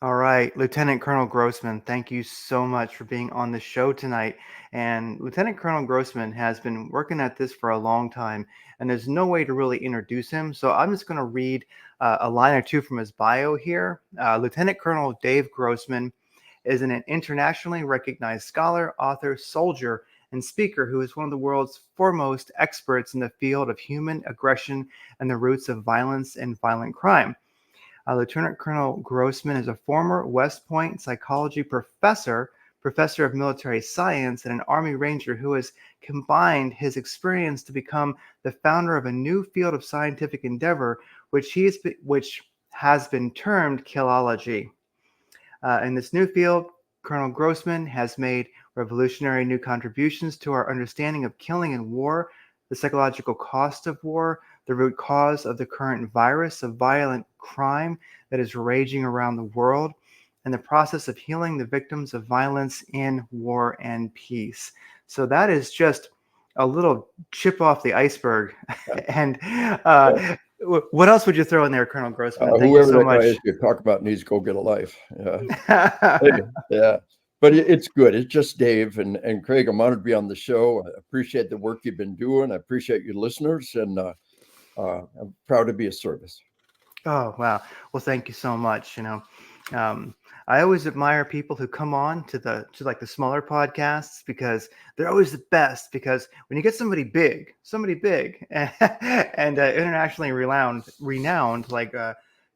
All right, Lieutenant Colonel Grossman, thank you so much for being on the show tonight. And Lieutenant Colonel Grossman has been working at this for a long time, and there's no way to really introduce him. So I'm just going to read a line or two from his bio here. Lieutenant Colonel Dave Grossman is an internationally recognized scholar, author, soldier, and speaker who is one of the world's foremost experts in the field of human aggression and the roots of violence and violent crime. Lieutenant Colonel Grossman is a former West Point psychology professor, professor of military science, and an Army Ranger who has combined his experience to become the founder of a new field of scientific endeavor, which has been termed killology. In this new field, Colonel Grossman has made revolutionary new contributions to our understanding of killing in war, the psychological cost of war, the root cause of the current virus of violent crime that is raging around the world, and the process of healing the victims of violence in war and peace. So that is just a little chip off the iceberg. and Yeah. what else would you throw in there, Colonel Grossman? And thank you Whoever so that guy much. is you talk about needs to go get a life. Yeah. Hey, yeah. But it's good. It's just Dave and Craig. I'm honored to be on the show. I appreciate the work you've been doing. I appreciate your listeners, and I'm proud to be of service. Oh, wow. Well, thank you so much. Um, I always admire people who come on to like the smaller podcasts because they're always the best. Because when you get somebody big, and internationally renowned like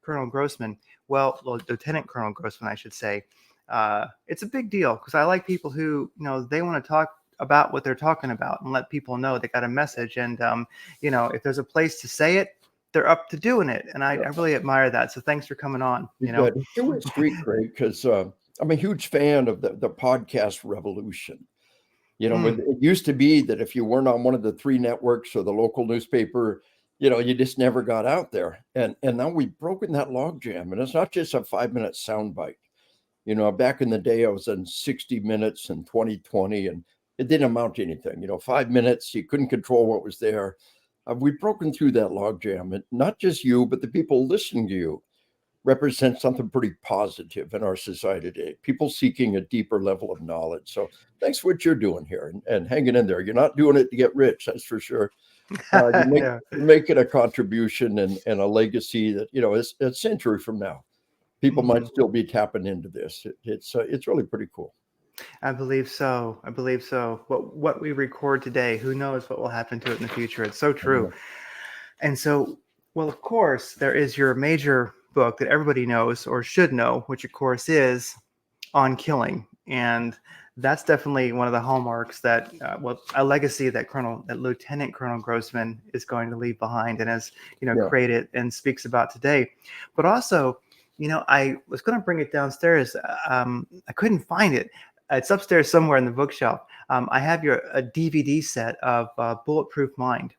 Colonel Grossman, well, Lieutenant Colonel Grossman, I should say, it's a big deal because I like people who they want to talk about what they're talking about and let people know they got a message. And if there's a place to say it, they're up to doing it, and I really admire that. So thanks for coming on. You bet. It's two-way street, Craig, because I'm a huge fan of the podcast revolution. Mm, It used to be that if you weren't on one of the three networks or the local newspaper, you just never got out there. And now we've broken that logjam, and it's not just a 5 minute soundbite. Back in the day, I was in 60 minutes and 2020, and it didn't amount to anything. 5 minutes, you couldn't control what was there. We've broken through that logjam, and not just you, but the people listening to you represent something pretty positive in our society today. People seeking a deeper level of knowledge. So thanks for what you're doing here and hanging in there. You're not doing it to get rich, that's for sure. yeah. You're making a contribution and a legacy that is a century from now. People might Mhm. still be tapping into this. It's really pretty cool. I believe so. I believe so. What we record today, who knows what will happen to it in the future? It's so true. Yeah. And so, well, of course, there is your major book that everybody knows or should know, which of course is On Killing. And that's definitely one of the hallmarks that, a legacy that Lieutenant Colonel Grossman is going to leave behind and has, Yeah. created and speaks about today. But also, I was going to bring it downstairs. I couldn't find it. It's upstairs somewhere in the bookshelf. I have a DVD set of Bulletproof Mind,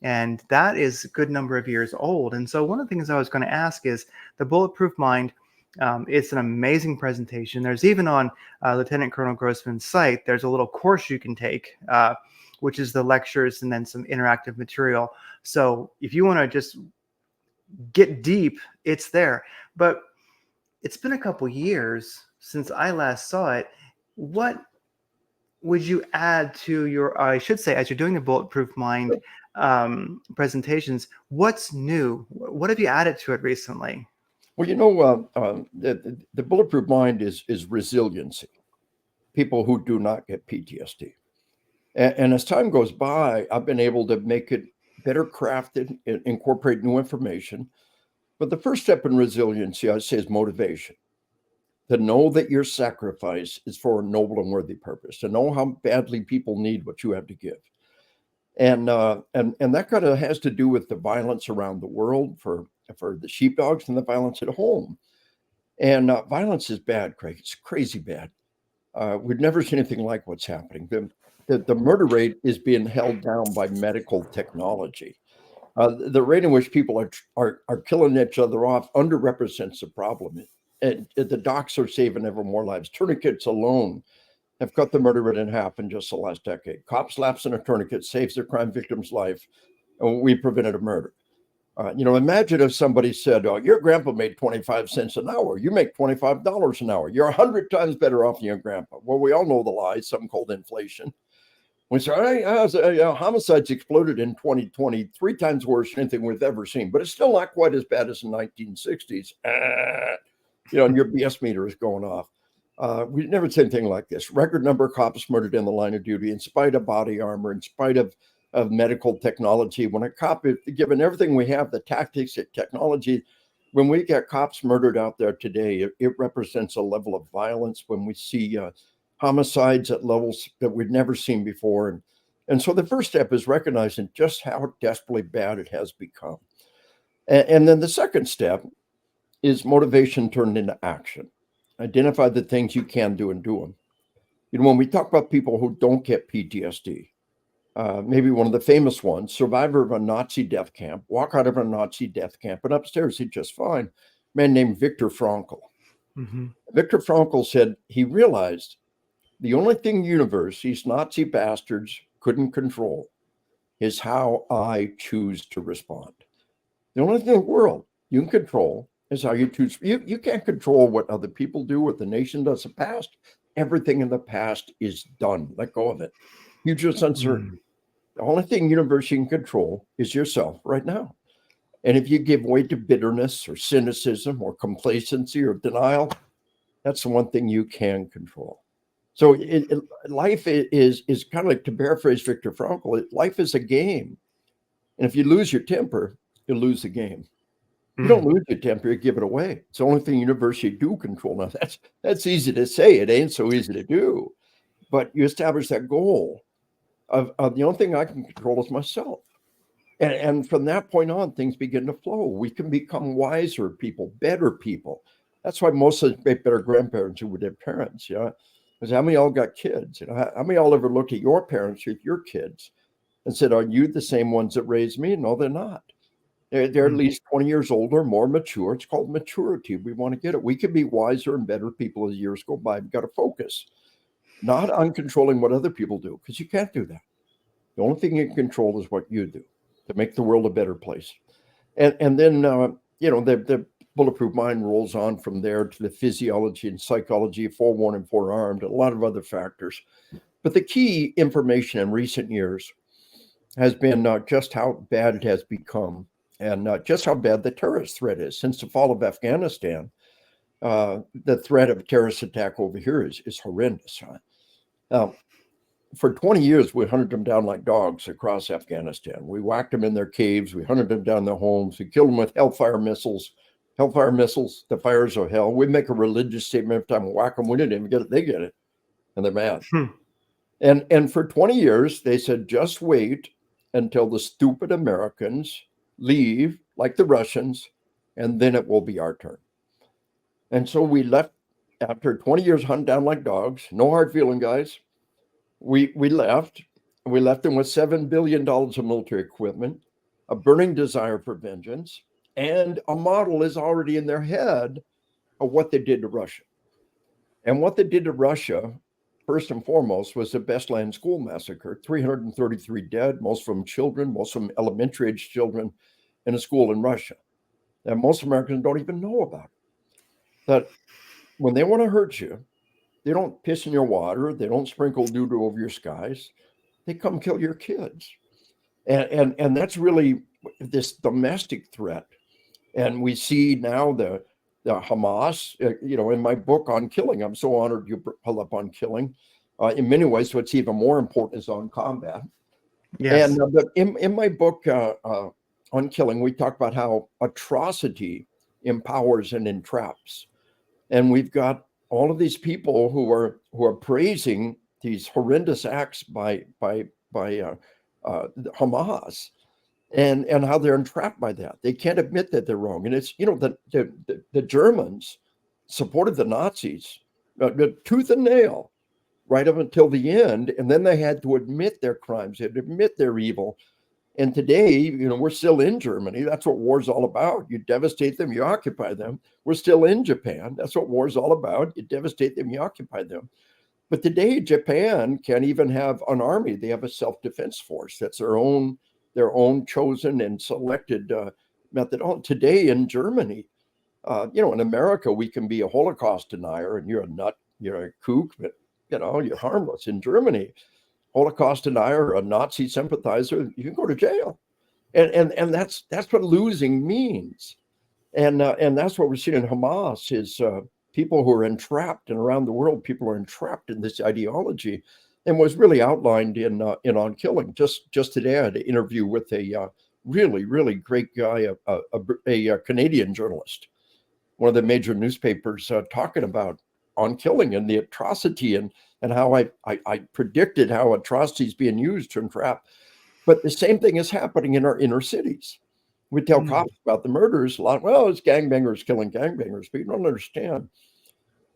and that is a good number of years old. And so one of the things I was going to ask is the Bulletproof Mind. It's an amazing presentation. There's even on Lieutenant Colonel Grossman's site, there's a little course you can take, which is the lectures and then some interactive material. So if you want to just get deep, it's there. But it's been a couple years since I last saw it. What would you add to I should say, as you're doing the Bulletproof Mind presentations, what's new? What have you added to it recently? Well, the bulletproof mind is resiliency. People who do not get PTSD. And as time goes by, I've been able to make it better crafted, incorporate new information. But the first step in resiliency, I'd say, is motivation. To know that your sacrifice is for a noble and worthy purpose. To know how badly people need what you have to give. And that kind of has to do with the violence around the world for the sheepdogs and the violence at home. And violence is bad, Craig. It's crazy bad. We've never seen anything like what's happening. The murder rate is being held down by medical technology. The rate in which people are killing each other off underrepresents the problem. And the docs are saving ever more lives. Tourniquets alone have cut the murder rate in half in just the last decade. Cop slaps in a tourniquet saves their crime victim's life, and we prevented a murder. Imagine if somebody said, "Oh, your grandpa made 25 cents an hour. You make $25 an hour. You're 100 times better off than your grandpa." Well, we all know the lie, something called inflation. We say, homicides exploded in 2020, 3 times worse than anything we've ever seen, but it's still not quite as bad as the 1960s. And your BS meter is going off. We've never seen anything like this. Record number of cops murdered in the line of duty, in spite of body armor, in spite of medical technology. When a cop, given everything we have, the tactics, the technology, when we get cops murdered out there today, it represents a level of violence when we see homicides at levels that we've never seen before. And so the first step is recognizing just how desperately bad it has become. And then the second step is motivation turned into action. Identify the things you can do and do them. When we talk about people who don't get PTSD, maybe one of the famous ones, survivor of a Nazi death camp, walk out of a Nazi death camp, and upstairs he's just fine. A man named Viktor Frankl. Mm-hmm. Viktor Frankl said he realized the only thing in the universe these Nazi bastards couldn't control is how I choose to respond. The only thing in the world you can control is how you choose. You can't control what other people do, what the nation does in the past. Everything in the past is done. Let go of it. Future uncertain. The only thing in the universe you can control is yourself right now. And if you give way to bitterness or cynicism or complacency or denial, that's the one thing you can control. So life is kind of like, to paraphrase Viktor Frankl, life is a game. And if you lose your temper, you lose the game. You don't lose your temper, you give it away. It's the only thing in the universe you do control. Now, that's easy to say. It ain't so easy to do. But you establish that goal of the only thing I can control is myself. And from that point on, things begin to flow. We can become wiser people, better people. That's why most of us make better grandparents who were their parents. Because how many of y'all got kids? How many of y'all ever looked at your parents with your kids and said, "Are you the same ones that raised me?" No, they're not. They're at least 20 years older, more mature. It's called maturity. We want to get it. We can be wiser and better people as years go by. We've got to focus, not on controlling what other people do, because you can't do that. The only thing you can control is what you do to make the world a better place. And then, the Bulletproof Mind rolls on from there to the physiology and psychology, forewarned and forearmed, and a lot of other factors. But the key information in recent years has been just how bad it has become, and just how bad the terrorist threat is. Since the fall of Afghanistan, the threat of a terrorist attack over here is horrendous. For 20 years, we hunted them down like dogs across Afghanistan. We whacked them in their caves. We hunted them down their homes. We killed them with Hellfire missiles. Hellfire missiles, the fires of hell. We make a religious statement every time we whack them. We didn't even get it. They get it. And they're mad. And for 20 years, they said, just wait until the stupid Americans leave, like the Russians, and then it will be our turn. And so we left after 20 years hunting down like dogs. No hard feeling, guys. We left. We left them with $7 billion of military equipment, a burning desire for vengeance, and a model is already in their head of what they did to Russia. And what they did to Russia, first and foremost, was the Bestland school massacre. 333 dead, most of them children, most of them elementary age children in a school in Russia. And most Americans don't even know about it. That when they want to hurt you, they don't piss in your water. They don't sprinkle doo-doo over your skies. They come kill your kids. And that's really this domestic threat. And we see now the Hamas, in my book on killing, I'm so honored you pull up on killing. In many ways, what's even more important is on combat. Yes. And but in my book on killing, we talk about how atrocity empowers and entraps. And we've got all of these people who are praising these horrendous acts by Hamas, and how they're entrapped by that. They can't admit that they're wrong. And it's the Germans supported the Nazis tooth and nail right up until the end, and then they had to admit their crimes, they had to admit their evil. And today, we're still in Germany. That's what war's all about. You devastate them, you occupy them. We're still in Japan. That's what war's all about. You devastate them, you occupy them. But today, Japan can't even have an army. They have a self-defense force. That's their own chosen and selected methodology. Today in Germany, in America, we can be a Holocaust denier and you're a nut, you're a kook, but you're harmless. In Germany, Holocaust denier, a Nazi sympathizer, you can go to jail. And that's what losing means. And that's what we're seeing in Hamas is people who are entrapped, and around the world, people are entrapped in this ideology, and was really outlined in On Killing. Just today, I had an interview with a really, really great guy, a Canadian journalist, one of the major newspapers, talking about On Killing and the atrocity and how I predicted how atrocity is being used to entrap. But the same thing is happening in our inner cities. We tell Mm. cops about the murders a lot. Well, it's gangbangers killing gangbangers, but you don't understand.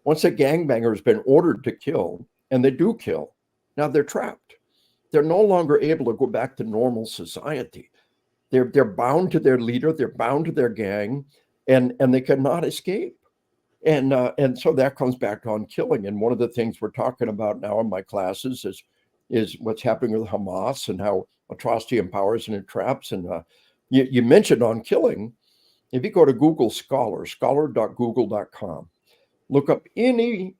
Once a gangbanger has been ordered to kill, and they do kill, now they're trapped. They're no longer able to go back to normal society. They're bound to their leader. They're bound to their gang, and they cannot escape. And so that comes back on killing. And one of the things we're talking about now in my classes is what's happening with Hamas and how atrocity empowers and entraps. And you mentioned On Killing. If you go to Google Scholar, scholar.google.com, look up any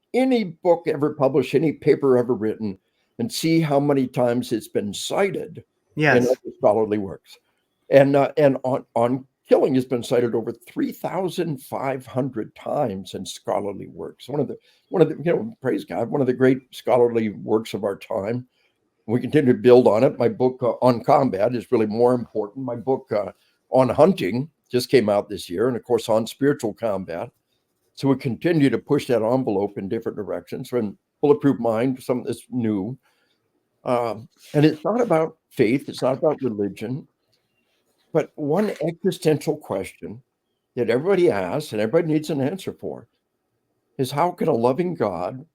book ever published, any paper ever written, and see how many times it's been cited in Yes. other scholarly works. And on Killing has been cited over 3,500 times in scholarly works. One of the praise God, one of the great scholarly works of our time. We continue to build on it. My book on combat is really more important. My book on hunting just came out this year, and of course on spiritual combat. So we continue to push that envelope in different directions. From Bulletproof Mind, something that's new, and it's not about faith. It's not about religion. But one existential question that everybody asks and everybody needs an answer for is how can a loving God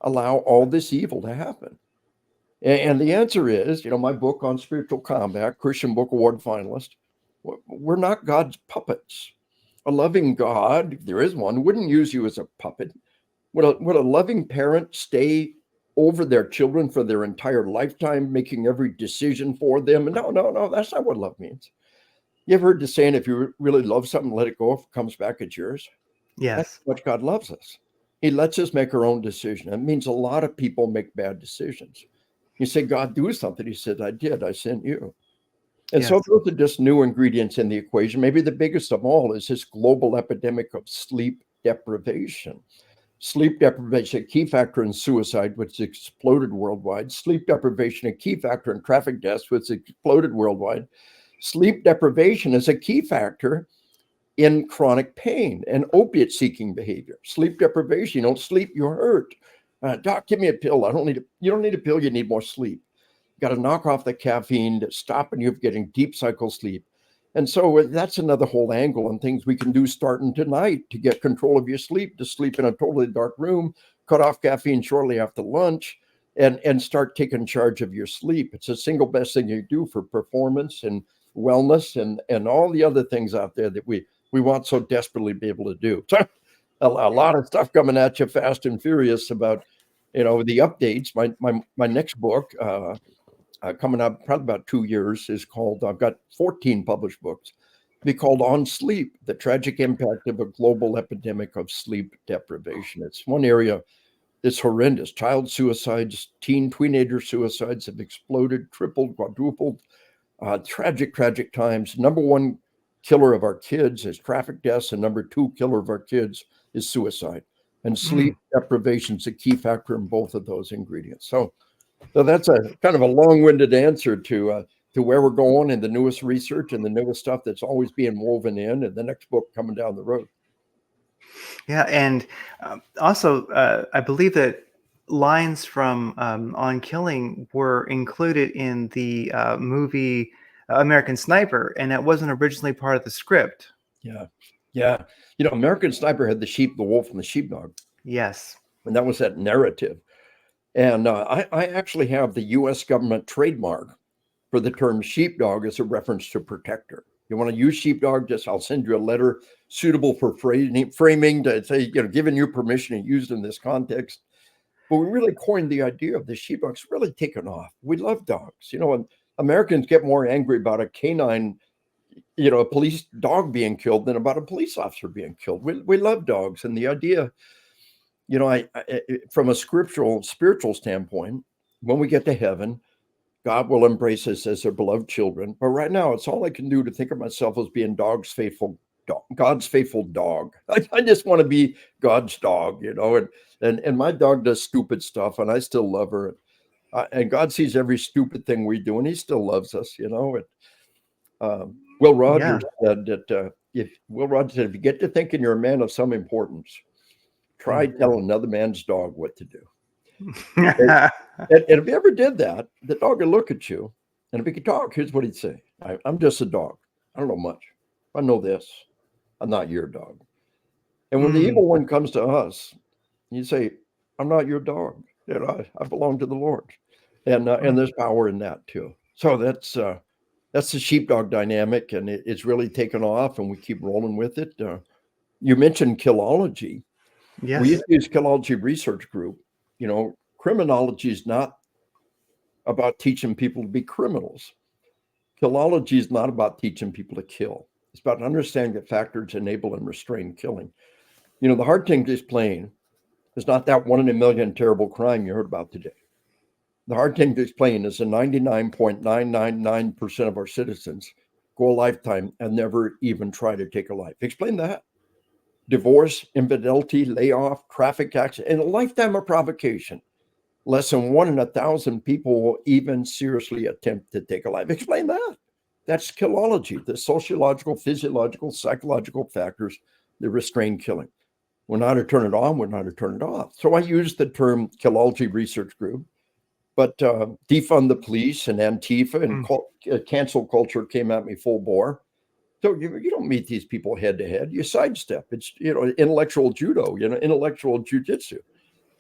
allow all this evil to happen? And the answer is, my book on spiritual combat, Christian Book Award finalist, we're not God's puppets. A loving God, if there is one, wouldn't use you as a puppet. Would a loving parent stay over their children for their entire lifetime, making every decision for them? No, that's not what love means. You ever heard the saying, if you really love something, let it go. If it comes back, it's yours. That's Yes. what God loves us. He lets us make our own decision. It means a lot of people make bad decisions. You say, God, do something. He said, I did. I sent you. And so Yes. those are just new ingredients in the equation. Maybe the biggest of all is this global epidemic of sleep deprivation. Sleep deprivation, a key factor in suicide, which exploded worldwide. Sleep deprivation, a key factor in traffic deaths, which exploded worldwide. Sleep deprivation is a key factor in chronic pain and opiate seeking behavior. Sleep deprivation, you don't sleep, you're hurt. Doc, give me a pill. You don't need a pill, you need more sleep. You got to knock off the caffeine to stop you from getting deep cycle sleep. And so that's another whole angle and things we can do starting tonight to get control of your sleep, to sleep in a totally dark room, cut off caffeine shortly after lunch, and start taking charge of your sleep. It's the single best thing you do for performance and wellness and all the other things out there that we want so desperately to be able to do. So a lot of stuff coming at you fast and furious about, the updates. My next book, coming up probably about 2 years, is called, I've got 14 published books, be called On Sleep, the tragic impact of a global epidemic of sleep deprivation. It's one area that's horrendous. Child suicides, teenager suicides have exploded, tripled, quadrupled. Tragic times. Number one killer of our kids is traffic deaths, and number two killer of our kids is suicide. And Mm. sleep deprivation is a key factor in both of those ingredients. So that's a kind of a long-winded answer to where we're going and the newest research and the newest stuff that's always being woven in, and the next book coming down the road. Yeah, and also, I believe that lines from On Killing were included in the movie American Sniper, and that wasn't originally part of the script. Yeah, yeah. American Sniper had the sheep, the wolf, and the sheepdog, Yes. and that was that narrative. And I actually have the U.S. government trademark for the term sheepdog as a reference to protector. You want to use sheepdog, I'll send you a letter suitable for framing to say, giving you permission to use in this context. But we really coined the idea of the sheepdog. It's really taken off. We love dogs. And Americans get more angry about a canine, a police dog being killed than about a police officer being killed. We love dogs, and the idea, from a spiritual standpoint, when we get to heaven, God will embrace us as their beloved children. But right now, it's all I can do to think of myself as being God's faithful dog. I just want to be God's dog, and my dog does stupid stuff, and I still love her. And God sees every stupid thing we do, and He still loves us, Will Yeah. Rogers said that if you get to thinking you're a man of some importance, try Mm. telling another man's dog what to do. And if you ever did that, the dog would look at you, and if he could talk, here's what he'd say: I'm just a dog. I don't know much. I know this. I'm not your dog. And when the Mm. evil one comes to us, you say, I'm not your dog. I belong to the Lord. And Mm. there's power in that too. So that's the sheepdog dynamic, and it's really taken off, and we keep rolling with it. You mentioned Killology. We Yes. used to use Killology Research Group. Criminology is not about teaching people to be criminals. Killology is not about teaching people to kill. It's about understanding the factors enable and restrain killing. The hard thing to explain is not that 1 in a million terrible crime you heard about today. The hard thing to explain is that 99.999% of our citizens go a lifetime and never even try to take a life. Explain that. Divorce, infidelity, layoff, traffic accident, and a lifetime of provocation. Less than 1 in 1,000 people will even seriously attempt to take a life. Explain that. That's killology, the sociological, physiological, psychological factors that restrain killing. We're not to turn it on, we're not to turn it off. So I use the term Killology Research Group, but defund the police and Antifa and Mm. cancel culture came at me full bore. So you don't meet these people head to head. You sidestep. It's intellectual judo, intellectual jujitsu.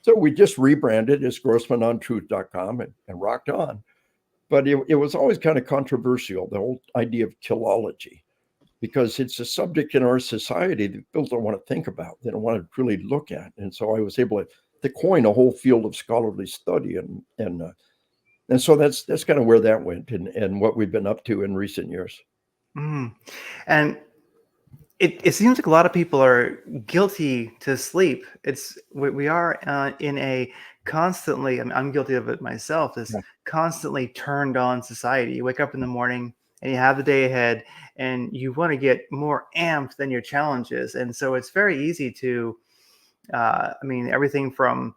So we just rebranded as GrossmanOnTruth.com and rocked on. But it was always kind of controversial, the whole idea of killology, because it's a subject in our society that people don't want to think about. They don't want to really look at. And so I was able to coin a whole field of scholarly study, and so that's kind of where that went, and what we've been up to in recent years. Mm. And it seems like a lot of people are guilty to sleep. We are in a constantly, I'm guilty of it myself, this Yeah. constantly turned on society. You wake up in the morning and you have the day ahead and you want to get more amped than your challenges. And so it's very easy to, everything from,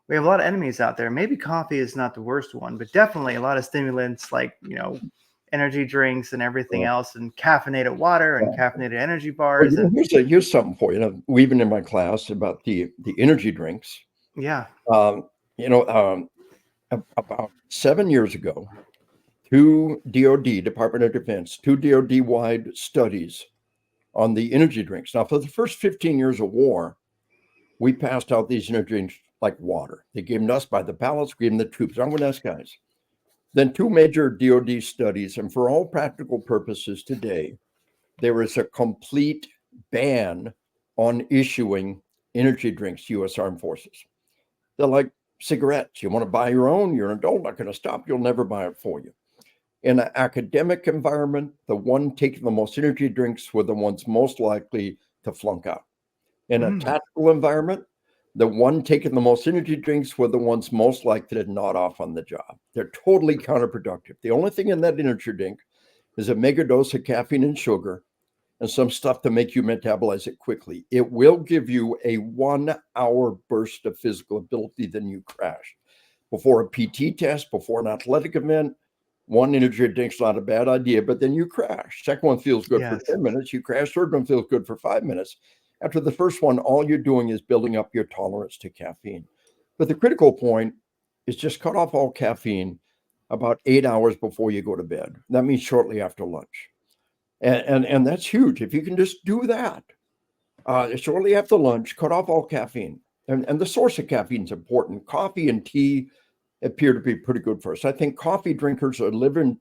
we have a lot of enemies out there. Maybe coffee is not the worst one, but definitely a lot of stimulants like, energy drinks and everything Yeah. else, and caffeinated water and Yeah. caffeinated energy Well, bars. And here's something for you. Even in my class about the energy drinks, yeah. um, you know, um, about 7 years ago, two DoD, Department of Defense, two DoD wide studies on the energy drinks. Now, for the first 15 years of war, we passed out these energy drinks like water. They gave them to us by the pallets, gave them the troops. I'm going to ask guys. Then two major DoD studies, and for all practical purposes today, there is a complete ban on issuing energy drinks to U.S. Armed Forces. They're like cigarettes. You want to buy your own, you're an adult, not going to stop. You'll never buy it for you. In an academic environment, the one taking the most energy drinks were the ones most likely to flunk out. In a Mm. tactical environment, the one taking the most energy drinks were the ones most likely to nod off on the job. They're totally counterproductive. The only thing in that energy drink is a mega dose of caffeine and sugar and some stuff to make you metabolize it quickly. It will give you a 1 hour burst of physical ability, then you crash. Before a PT test, before an athletic event, one energy drink's not a bad idea, but then you crash. Second one feels good for Yes. 10 minutes. You crash. Third one feels good for 5 minutes. After the first one, all you're doing is building up your tolerance to caffeine. But the critical point is just cut off all caffeine about 8 hours before you go to bed. That means shortly after lunch. And that's huge. If you can just do that, shortly after lunch, cut off all caffeine. And the source of caffeine is important. Coffee and tea appear to be pretty good for us. I think coffee drinkers are living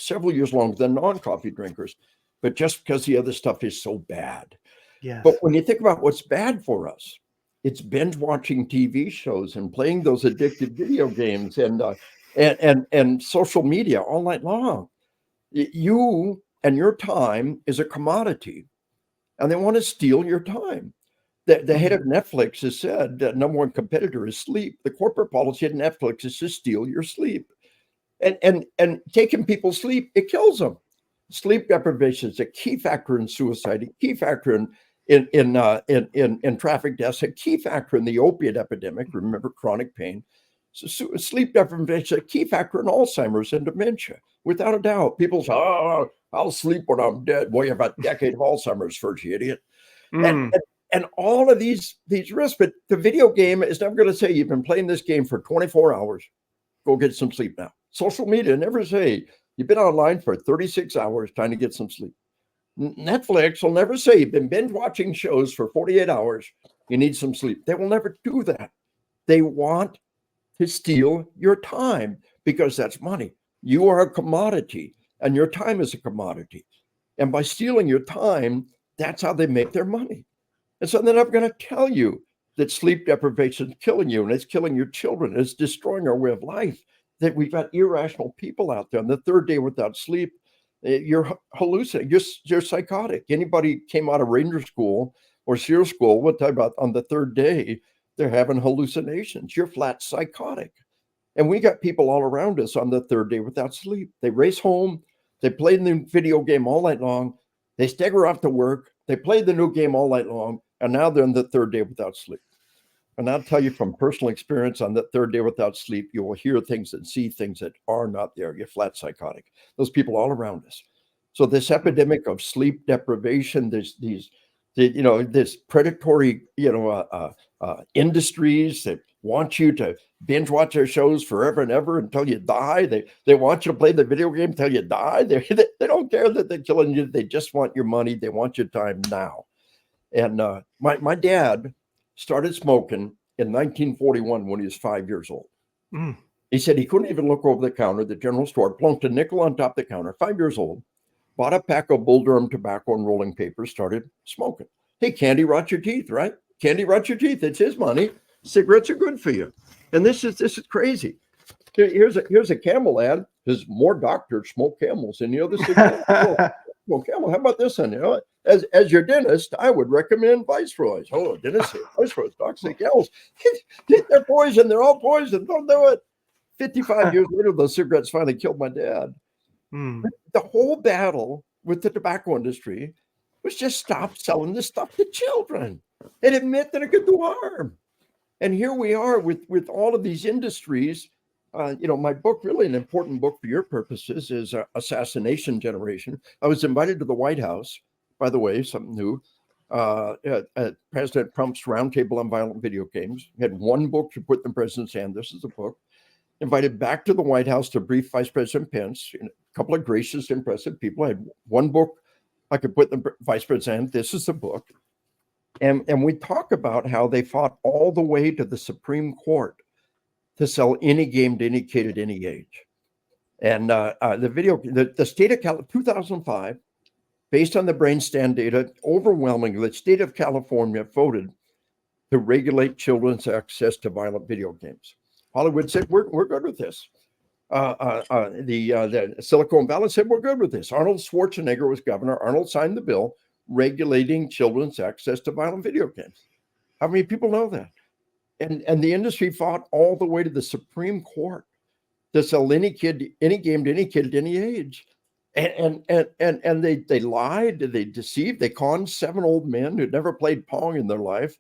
several years longer than non-coffee drinkers, but just because the other stuff is so bad. But Yes. when you think about what's bad for us, it's binge watching TV shows and playing those addictive video games and social media all night long. You and your time is a commodity, and they want to steal your time. The head Mhm. of Netflix has said the number one competitor is sleep. The corporate policy at Netflix is to steal your sleep. And taking people's sleep, it kills them. Sleep deprivation is a key factor in suicide, a key factor in traffic deaths, a key factor in the opiate epidemic. Remember chronic pain. So sleep deprivation is a key factor in Alzheimer's and dementia, without a doubt. People say, "Oh, I'll sleep when I'm dead." Well, you have a decade of Alzheimer's first, you idiot. And, Mm. and and all of these risks, but the video game is never going to say you've been playing this game for 24 hours. Go get some sleep now. Social media never say you've been online for 36 hours, time to get some sleep. Netflix will never say you've been binge watching shows for 48 hours, you need some sleep. They will never do that. They want to steal your time because that's money. You are a commodity and your time is a commodity. And by stealing your time, that's how they make their money. And so then I'm going to tell you that sleep deprivation is killing you and it's killing your children. It's destroying our way of life. That we've got irrational people out there. On the third day without sleep, you're hallucinating. You're psychotic. Anybody came out of Ranger School or SEAL School would talk about on the third day, they're having hallucinations. You're flat psychotic. And we got people all around us on the third day without sleep. They race home, they play the video game all night long, they stagger off to work, they play the new game all night long, and now they're on the third day without sleep. And I'll tell you from personal experience, on the third day without sleep, you will hear things and see things that are not there. You're flat psychotic. Those people all around us. So this epidemic of sleep deprivation, this predatory, industries that want you to binge watch their shows forever and ever until you die. They want you to play the video game until you die. They don't care that they're killing you. They just want your money. They want your time now. And my dad started smoking in 1941 when he was 5 years old. Mm. He said he couldn't even look over the counter, the general store, plunked a nickel on top of the counter, 5 years old, bought a pack of Bull Durham tobacco and rolling papers, started smoking. Hey, candy rots your teeth, right? Candy rots your teeth. It's his money. Cigarettes are good for you. And this is crazy. Here's a Camel ad. Because more doctors smoke Camels than the other cigarettes. Well, Camel, how about this one? As your dentist, I would recommend Viceroys. Oh, dentist, Viceroys, docs say Camels. They're poison. They're all poison. Don't do it. 55 years later, those cigarettes finally killed my dad. Mm. The whole battle with the tobacco industry was just stop selling this stuff to children and admit that it could do harm. And here we are with all of these industries. My book, really an important book for your purposes, is Assassination Generation. I was invited to the White House, by the way, something new, at President Trump's Roundtable on Violent Video Games. He had one book to put in the president's hand. This is the book. Invited back to the White House to brief Vice President Pence. A couple of gracious, impressive people. I had one book I could put in the Vice President's hand. This is the book. And we talk about how they fought all the way to the Supreme Court to sell any game to any kid at any age. And the state of California, 2005, based on the BrainScan data, overwhelmingly, the state of California voted to regulate children's access to violent video games. Hollywood said, we're good with this. The Silicon Valley said, we're good with this. Arnold Schwarzenegger was governor. Arnold signed the bill regulating children's access to violent video games. How many people know that? And the industry fought all the way to the Supreme Court to sell any game to any kid at any age. And they lied, they deceived, they conned 7 old men who'd never played Pong in their life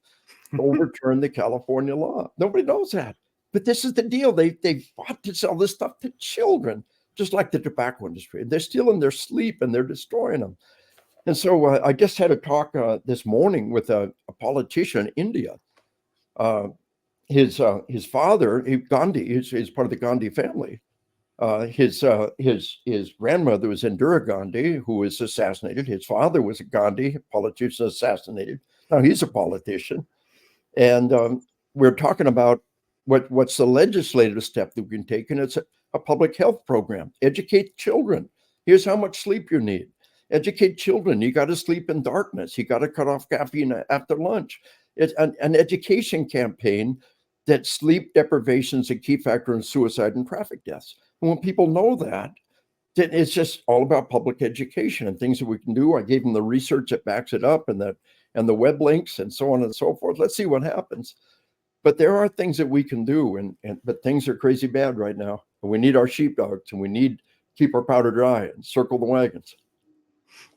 to overturn the California law. Nobody knows that. But this is the deal. They fought to sell this stuff to children, just like the tobacco industry. They're stealing their sleep and they're destroying them. And so I just had a talk this morning with a politician in India. His father, Gandhi, is part of the Gandhi family. His grandmother was Indira Gandhi, who was assassinated. His father was a Gandhi politician assassinated. Now he's a politician. And we're talking about what's the legislative step that we can take, and it's a public health program. Educate children. Here's how much sleep you need. Educate children. You got to sleep in darkness. You got to cut off caffeine after lunch. It's an education campaign that sleep deprivation is a key factor in suicide and traffic deaths. And when people know that, It's just all about public education and things that we can do. I gave them the research that backs it up and the web links and so on and so forth. Let's see what happens. But there are things that we can do, but things are crazy bad right now. And we need our sheepdogs, and we need to keep our powder dry and circle the wagons.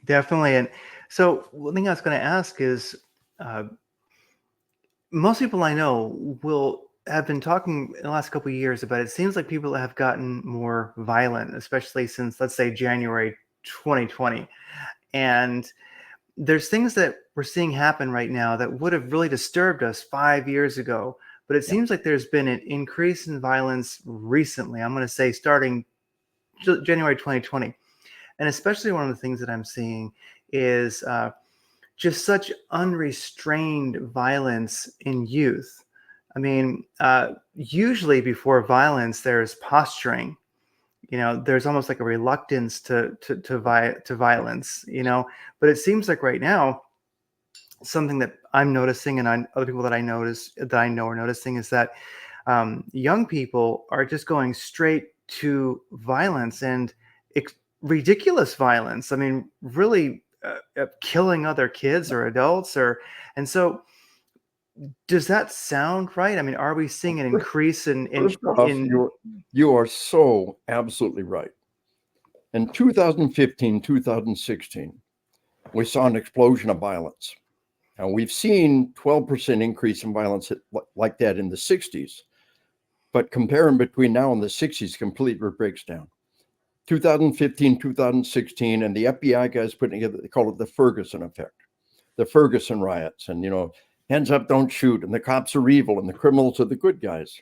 Definitely. And so one thing I was going to ask is, uh, most people I know will have been talking in the last couple of years about it. Seems like people have gotten more violent, especially since, let's say, January 2020. And there's things that we're seeing happen right now that would have really disturbed us 5 years ago. But it Yeah. seems like there's been an increase in violence recently. I'm going to say starting January 2020. And especially one of the things that I'm seeing is just such unrestrained violence in youth. I mean, usually before violence, there's posturing. There's almost like a reluctance to violence. But it seems like right now, something that I'm noticing, and other people that I know are noticing, is that young people are just going straight to violence and ridiculous violence. I mean, really killing other kids or adults, and so does that sound right? I mean, are we seeing an increase in First off, you are so absolutely right. In 2015, 2016, we saw an explosion of violence. And we've seen 12% increase in violence like that in the 60s. But comparing between now and the 60s completely breaks down. 2015, 2016, and the FBI guys put together, they call it the Ferguson effect, the Ferguson riots. And, hands up, don't shoot. And the cops are evil and the criminals are the good guys.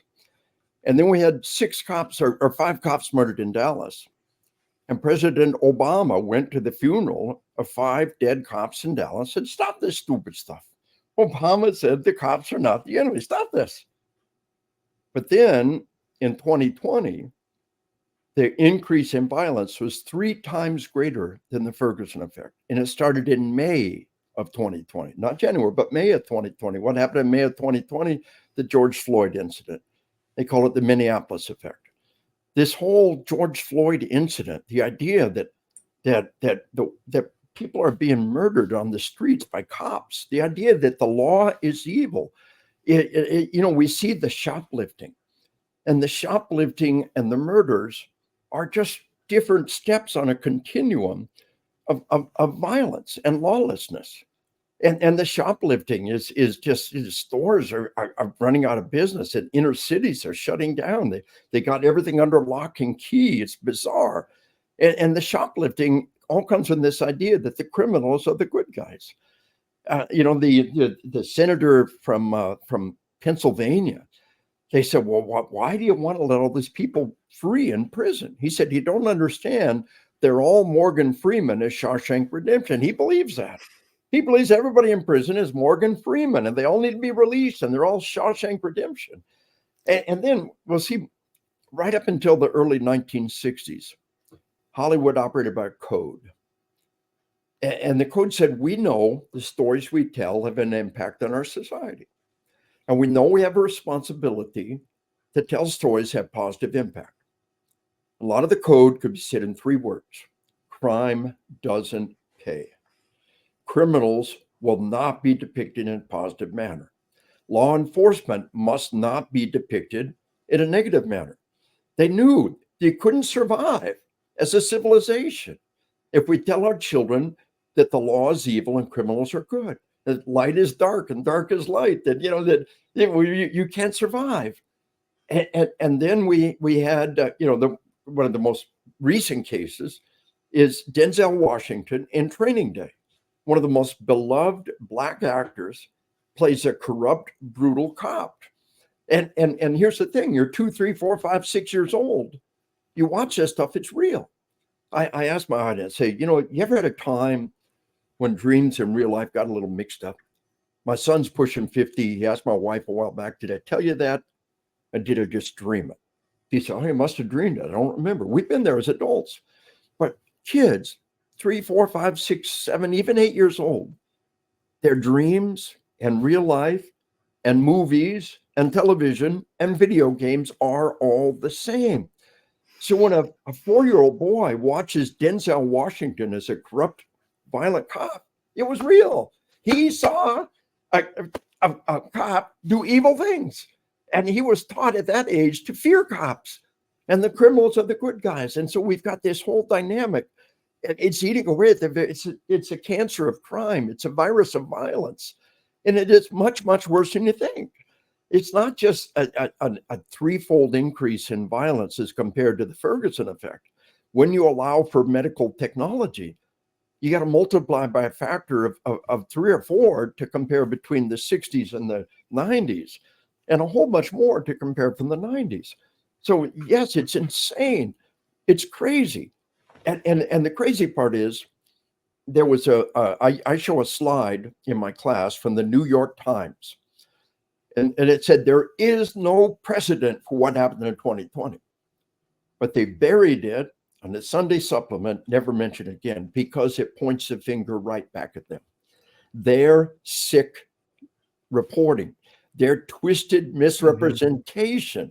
And then we had 6 cops or 5 cops murdered in Dallas. And President Obama went to the funeral of 5 dead cops in Dallas and said, stop this stupid stuff. Obama said the cops are not the enemy. Stop this. But then in 2020, the increase in violence was 3 times greater than the Ferguson effect. And it started in May of 2020, not January, but May of 2020. What happened in May of 2020? The George Floyd incident. They call it the Minneapolis effect. This whole George Floyd incident, the idea that people are being murdered on the streets by cops, the idea that the law is evil. We see the shoplifting, and the murders are just different steps on a continuum of violence and lawlessness. And the shoplifting is just stores are running out of business, and inner cities are shutting down. They got everything under lock and key. It's bizarre. And the shoplifting all comes from this idea that the criminals are the good guys. The senator from Pennsylvania, they said, well, why do you want to let all these people free in prison? He said, you don't understand. They're all Morgan Freeman as Shawshank Redemption. He believes that. He believes everybody in prison is Morgan Freeman and they all need to be released and they're all Shawshank Redemption. And then we'll see right up until the early 1960s, Hollywood operated by a code. And the code said, we know the stories we tell have an impact on our society. And we know we have a responsibility to tell stories have positive impact. A lot of the code could be said in 3 words. Crime doesn't pay. Criminals will not be depicted in a positive manner. Law enforcement must not be depicted in a negative manner. They knew you couldn't survive as a civilization if we tell our children that the law is evil and criminals are good, that light is dark and dark is light, that you can't survive. And then we had one of the most recent cases is Denzel Washington in Training Day. One of the most beloved Black actors plays a corrupt, brutal cop. And here's the thing: you're 2, 3, 4, 5, 6 years old. You watch this stuff; it's real. I asked my audience, say, you ever had a time when dreams and real life got a little mixed up? My son's pushing 50. He asked my wife a while back, did I tell you that? And did I just dream it? He said, oh, you must have dreamed it. I don't remember. We've been there as adults. But kids, 3, 4, 5, 6, 7, even 8 years old, their dreams and real life and movies and television and video games are all the same. So when a 4-year-old boy watches Denzel Washington as a corrupt, violent cop, it was real. He saw a, a cop do evil things. And he was taught at that age to fear cops, and the criminals are the good guys. And so we've got this whole dynamic. It's eating away at it's a cancer of crime. It's a virus of violence. And it is much, much worse than you think. It's not just a threefold increase in violence as compared to the Ferguson effect. When you allow for medical technology, you got to multiply by a factor of 3 or 4 to compare between the 60s and the 90s, and a whole bunch more to compare from the 90s. So yes, it's insane. It's crazy. And the crazy part is, there was I show a slide in my class from the New York Times. And it said there is no precedent for what happened in 2020. But they buried it on the Sunday supplement, never mentioned again, because it points the finger right back at them. Their sick reporting, their twisted misrepresentation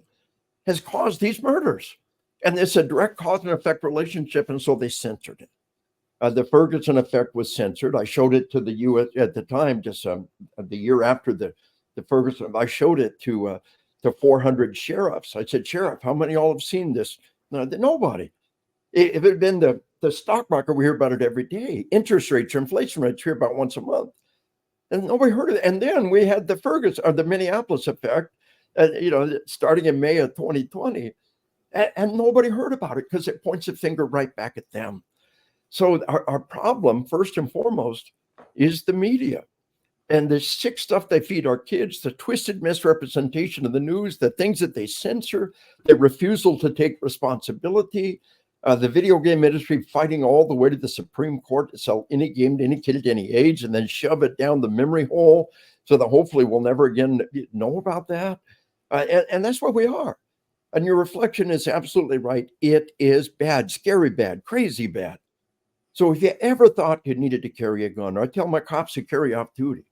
has caused these murders. And it's a direct cause and effect relationship, and so they censored it. The Ferguson effect was censored. I showed it to the U.S. at the time, just the year after the Ferguson. I showed it to 400 sheriffs. I said, "Sheriff, how many of y'all have seen this?" No, nobody. If it had been the stock market, we hear about it every day. Interest rates or inflation rates, hear about once a month, and nobody heard of it. And then we had the Ferguson or the Minneapolis effect, starting in May of 2020, and nobody heard about it because it points a finger right back at them. So our problem, first and foremost, is the media. And the sick stuff they feed our kids, the twisted misrepresentation of the news, the things that they censor, the refusal to take responsibility, the video game industry fighting all the way to the Supreme Court to sell any game to any kid at any age and then shove it down the memory hole so that hopefully we'll never again know about that. And that's where we are. And your reflection is absolutely right. It is bad, scary bad, crazy bad. So if you ever thought you needed to carry a gun, or I tell my cops who carry off duty,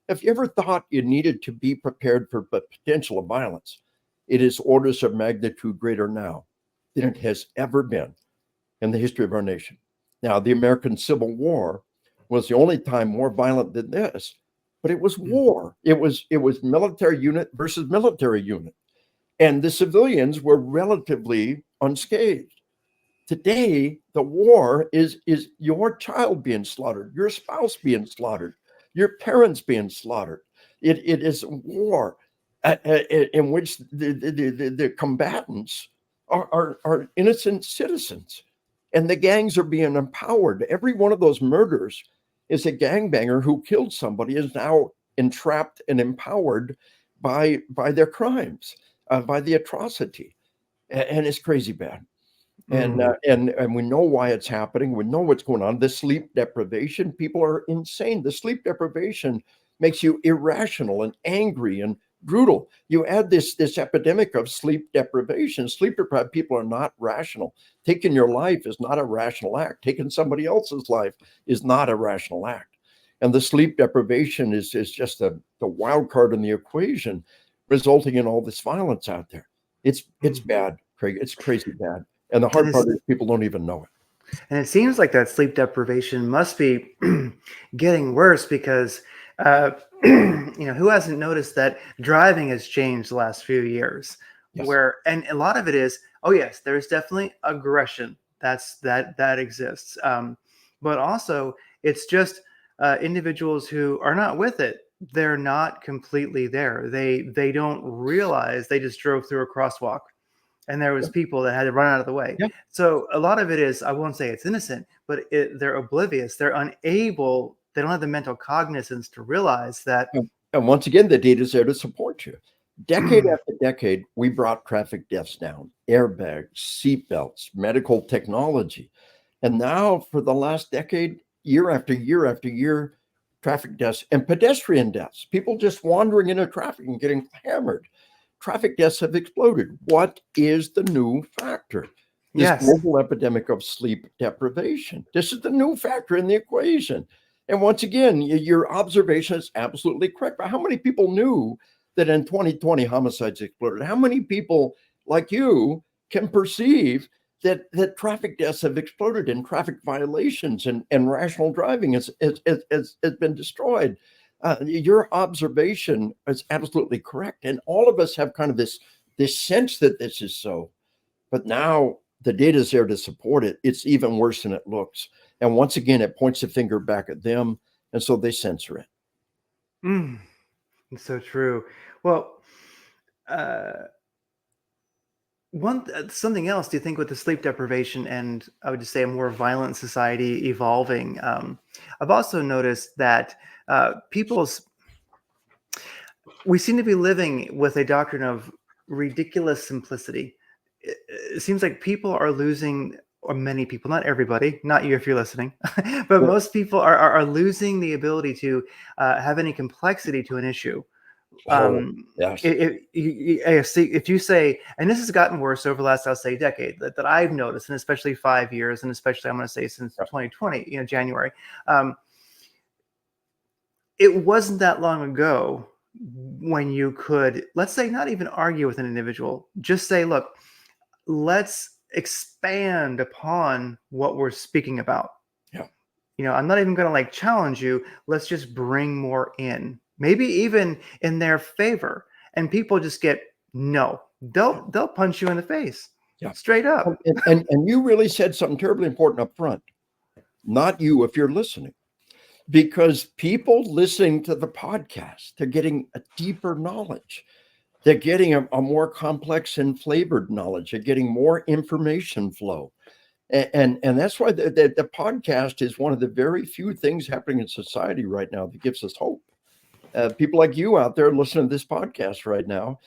if you ever thought you needed to be prepared for the potential of violence, it is orders of magnitude greater now than it has ever been in the history of our nation. Now, the American Civil War was the only time more violent than this, but it was war. It was military unit versus military unit, and the civilians were relatively unscathed. Today, the war is your child being slaughtered, your spouse being slaughtered, your parents being slaughtered. It is war in which the combatants are innocent citizens, and the gangs are being empowered. Every one of those murders is a gangbanger who killed somebody is now entrapped and empowered by their crimes, by the atrocity, and it's crazy bad. And we know why it's happening. We know what's going on. The sleep deprivation, people are insane. The sleep deprivation makes you irrational and angry and brutal. You add this epidemic of sleep deprivation. Sleep deprived people are not rational. Taking your life is not a rational act. Taking somebody else's life is not a rational act. And the sleep deprivation is just the wild card in the equation, resulting in all this violence out there. It's bad, Craig. It's crazy bad. And the hard part is people don't even know it. And it seems like that sleep deprivation must be getting worse because, who hasn't noticed that driving has changed the last few years? Yes. And a lot of it is, oh yes, there's definitely aggression that exists, but also it's just individuals who are not with it. They're not completely there. They don't realize they just drove through a crosswalk. And there was people that had to run out of the way. Yep. So a lot of it is, I won't say it's innocent, but they're oblivious. They're unable. They don't have the mental cognizance to realize that. And once again, the data is there to support you. Decade after decade, we brought traffic deaths down, airbags, seatbelts, medical technology. And now for the last decade, year after year after year, traffic deaths and pedestrian deaths, people just wandering into traffic and getting hammered. Traffic deaths have exploded. What is the new factor? This global epidemic of sleep deprivation. This is the new factor in the equation. And once again, your observation is absolutely correct. But how many people knew that in 2020 homicides exploded? How many people like you can perceive that traffic deaths have exploded and traffic violations and rational driving has been destroyed. Your observation is absolutely correct. And all of us have kind of this sense that this is so. But now the data is there to support it. It's even worse than it looks. And once again, it points the finger back at them. And so they censor it. Mm, it's so true. Well, uh, something else. Do you think with the sleep deprivation and I would just say a more violent society evolving? I've also noticed that people's we seem to be living with a doctrine of ridiculous simplicity. It seems like people are losing, or many people, not everybody, not you if you're listening, but Yeah. most people are losing the ability to have any complexity to an issue. Oh, yes. If you say, and this has gotten worse over the last, I'll say, decade that I've noticed, and especially 5 years, and especially I'm going to say since Yeah. 2020, January. It wasn't that long ago when you could, let's say, not even argue with an individual, just say, look, let's expand upon what we're speaking about. Yeah. I'm not even going to like challenge you. Let's just bring more in, maybe even in their favor. And people just get no. They'll punch you in the face, Yeah. straight up. And you really said something terribly important up front. Not you if you're listening. Because people listening to the podcast, they're getting a deeper knowledge. They're getting a more complex and flavored knowledge. They're getting more information flow. And that's why the podcast is one of the very few things happening in society right now that gives us hope. People like you out there listening to this podcast right now,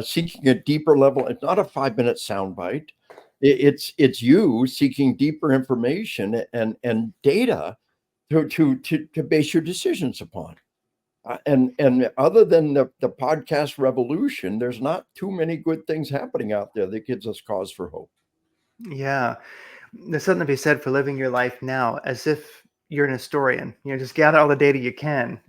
seeking a deeper level. It's not a 5-minute soundbite. It's you seeking deeper information and data to base your decisions upon. And other than the podcast revolution, there's not too many good things happening out there that gives us cause for hope. Yeah. There's something to be said for living your life now as if you're an historian. Just gather all the data you can.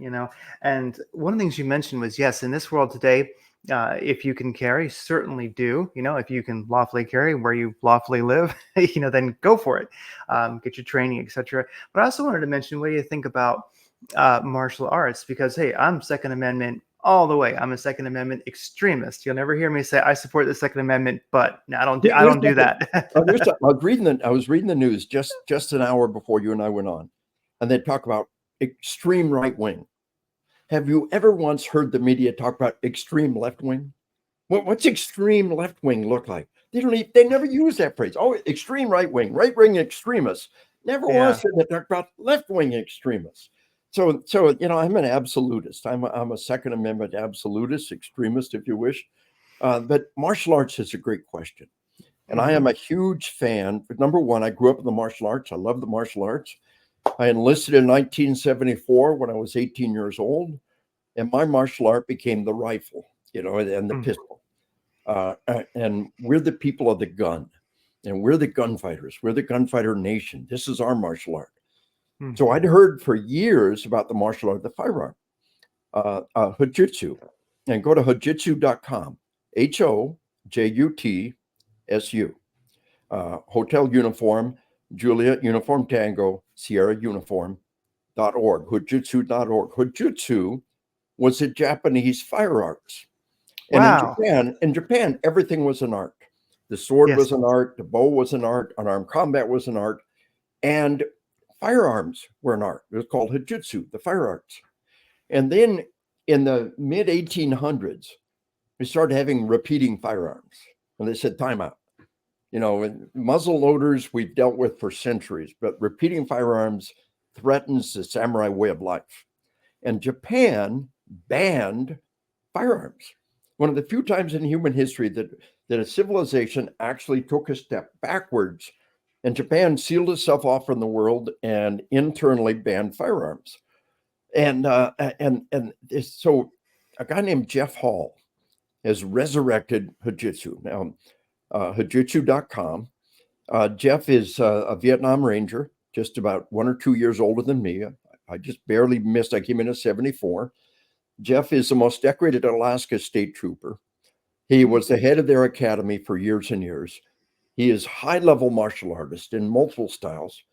And one of the things you mentioned was, yes, in this world today, if you can carry, certainly do. If you can lawfully carry where you lawfully live, then go for it. Get your training, etc. But I also wanted to mention, what do you think about martial arts? Because hey, I'm Second Amendment all the way. I'm a Second Amendment extremist. You'll never hear me say I support the Second Amendment, but no, I Here's don't do something. that. I was reading the news just an hour before you and I went on, and they talk about extreme right wing. Have you ever once heard the media talk about extreme left wing? What's extreme left wing look like? They never use that phrase. Oh, extreme right wing extremists. Never once Yeah. did they talk about left wing extremists. So I'm an absolutist. I'm a Second Amendment absolutist, extremist, if you wish. But martial arts is a great question. And I Mm-hmm. am a huge fan. Number one, I grew up in the martial arts. I love the martial arts. I enlisted in 1974 when I was 18 years old, and my martial art became the rifle, and the Mm. pistol. And we're the people of the gun, and we're the gunfighters. We're the gunfighter nation. This is our martial art. So Mhm. I'd heard for years about the martial art, the firearm, Hojutsu, and go to hojutsu.com, HOJUTSU. Hotel uniform, Juliet uniform tango, Sierra uniform.org, hojutsu.org. Hojutsu was a Japanese fire arts. And Wow. in Japan, everything was an art. The sword Yes. was an art, the bow was an art, unarmed combat was an art, and firearms were an art. It was called Hojutsu, the fire arts. And then in the mid 1800s, we started having repeating firearms. And they said, time out. Muzzle loaders we've dealt with for centuries, but repeating firearms threatens the samurai way of life. And Japan banned firearms. One of the few times in human history that a civilization actually took a step backwards, and Japan sealed itself off from the world and internally banned firearms. So a guy named Jeff Hall has resurrected Hojutsu. Now, Hojutsu.com. Jeff is a Vietnam Ranger, just about 1 or 2 years older than me. I just barely missed. I came in at 74. Jeff is the most decorated Alaska state trooper. He was the head of their academy for years and years. He is high-level martial artist in multiple styles,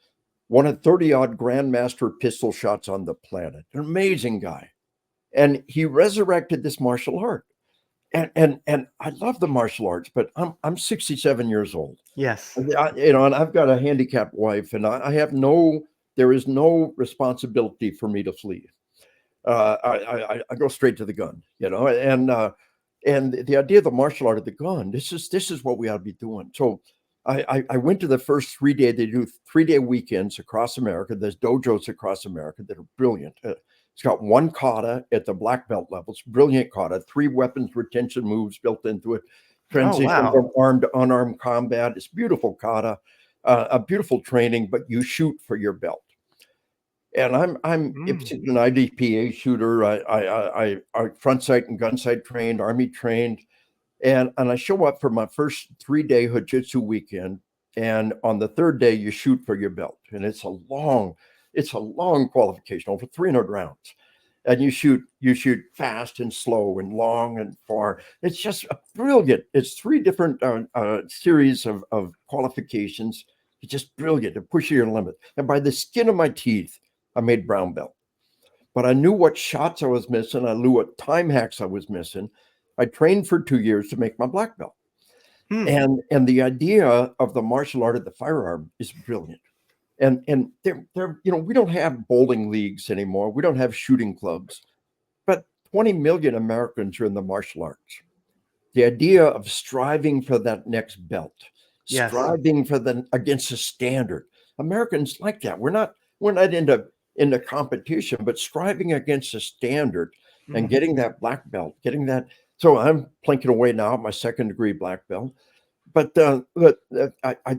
won a 30-odd grandmaster pistol shots on the planet. An amazing guy. And he resurrected this martial art. And I love the martial arts, but I'm 67 years old. Yes. And I've got a handicapped wife, and I have there is no responsibility for me to flee. I go straight to the gun, and the idea of the martial art of the gun, this is what we ought to be doing. So I went to the first 3-day. They do 3-day weekends across America. There's dojos across America that are brilliant. It's got one kata at the black belt level. It's brilliant kata, 3 weapons retention moves built into it, Oh, transition wow. from armed to unarmed combat. It's beautiful kata, a beautiful training, but you shoot for your belt. And I'm Mm. an IDPA shooter. I front sight and gun sight trained, Army trained, and I show up for my first 3-day Jiu-Jitsu weekend. And on the 3rd day, you shoot for your belt, and it's a long qualification, over 300 rounds. And you shoot fast and slow and long and far. It's just brilliant. It's 3 different series of qualifications. It's just brilliant to push your limit. And by the skin of my teeth, I made brown belt. But I knew what shots I was missing. I knew what time hacks I was missing. I trained for 2 years to make my black belt. Hmm. And the idea of the martial art of the firearm is brilliant. And they're we don't have bowling leagues anymore. We don't have shooting clubs. But 20 million Americans are in the martial arts. The idea of striving for that next belt, Yes. striving for against a standard. Americans like that. We're not into competition, but striving against a standard and Mm. getting that black belt, getting that. So I'm plinking away now at my 2nd-degree black belt. But I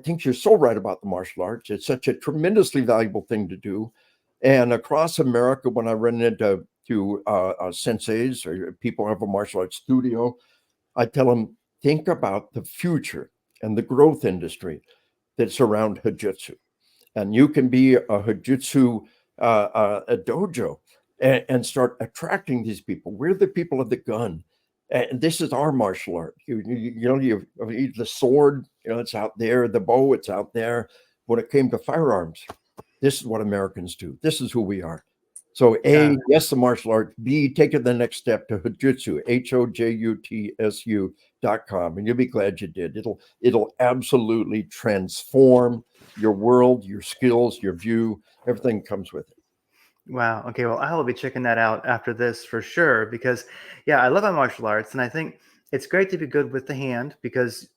think you're so right about the martial arts. It's such a tremendously valuable thing to do. And across America, when I run into senseis or people who have a martial arts studio, I tell them, think about the future and the growth industry that's around Jiu-Jitsu. And you can be a Jiu-Jitsu a dojo and start attracting these people. We're the people of the gun. And this is our martial art. You the sword, it's out there. The bow, it's out there. When it came to firearms, this is what Americans do. This is who we are. So Yeah. A, yes, the martial art. B, take it the next step to Hojutsu, HOJUTSU.com. And you'll be glad you did. It'll absolutely transform your world, your skills, your view. Everything comes with it. Wow. Okay. Well, I will be checking that out after this for sure because, yeah, I love my martial arts. And I think it's great to be good with the hand because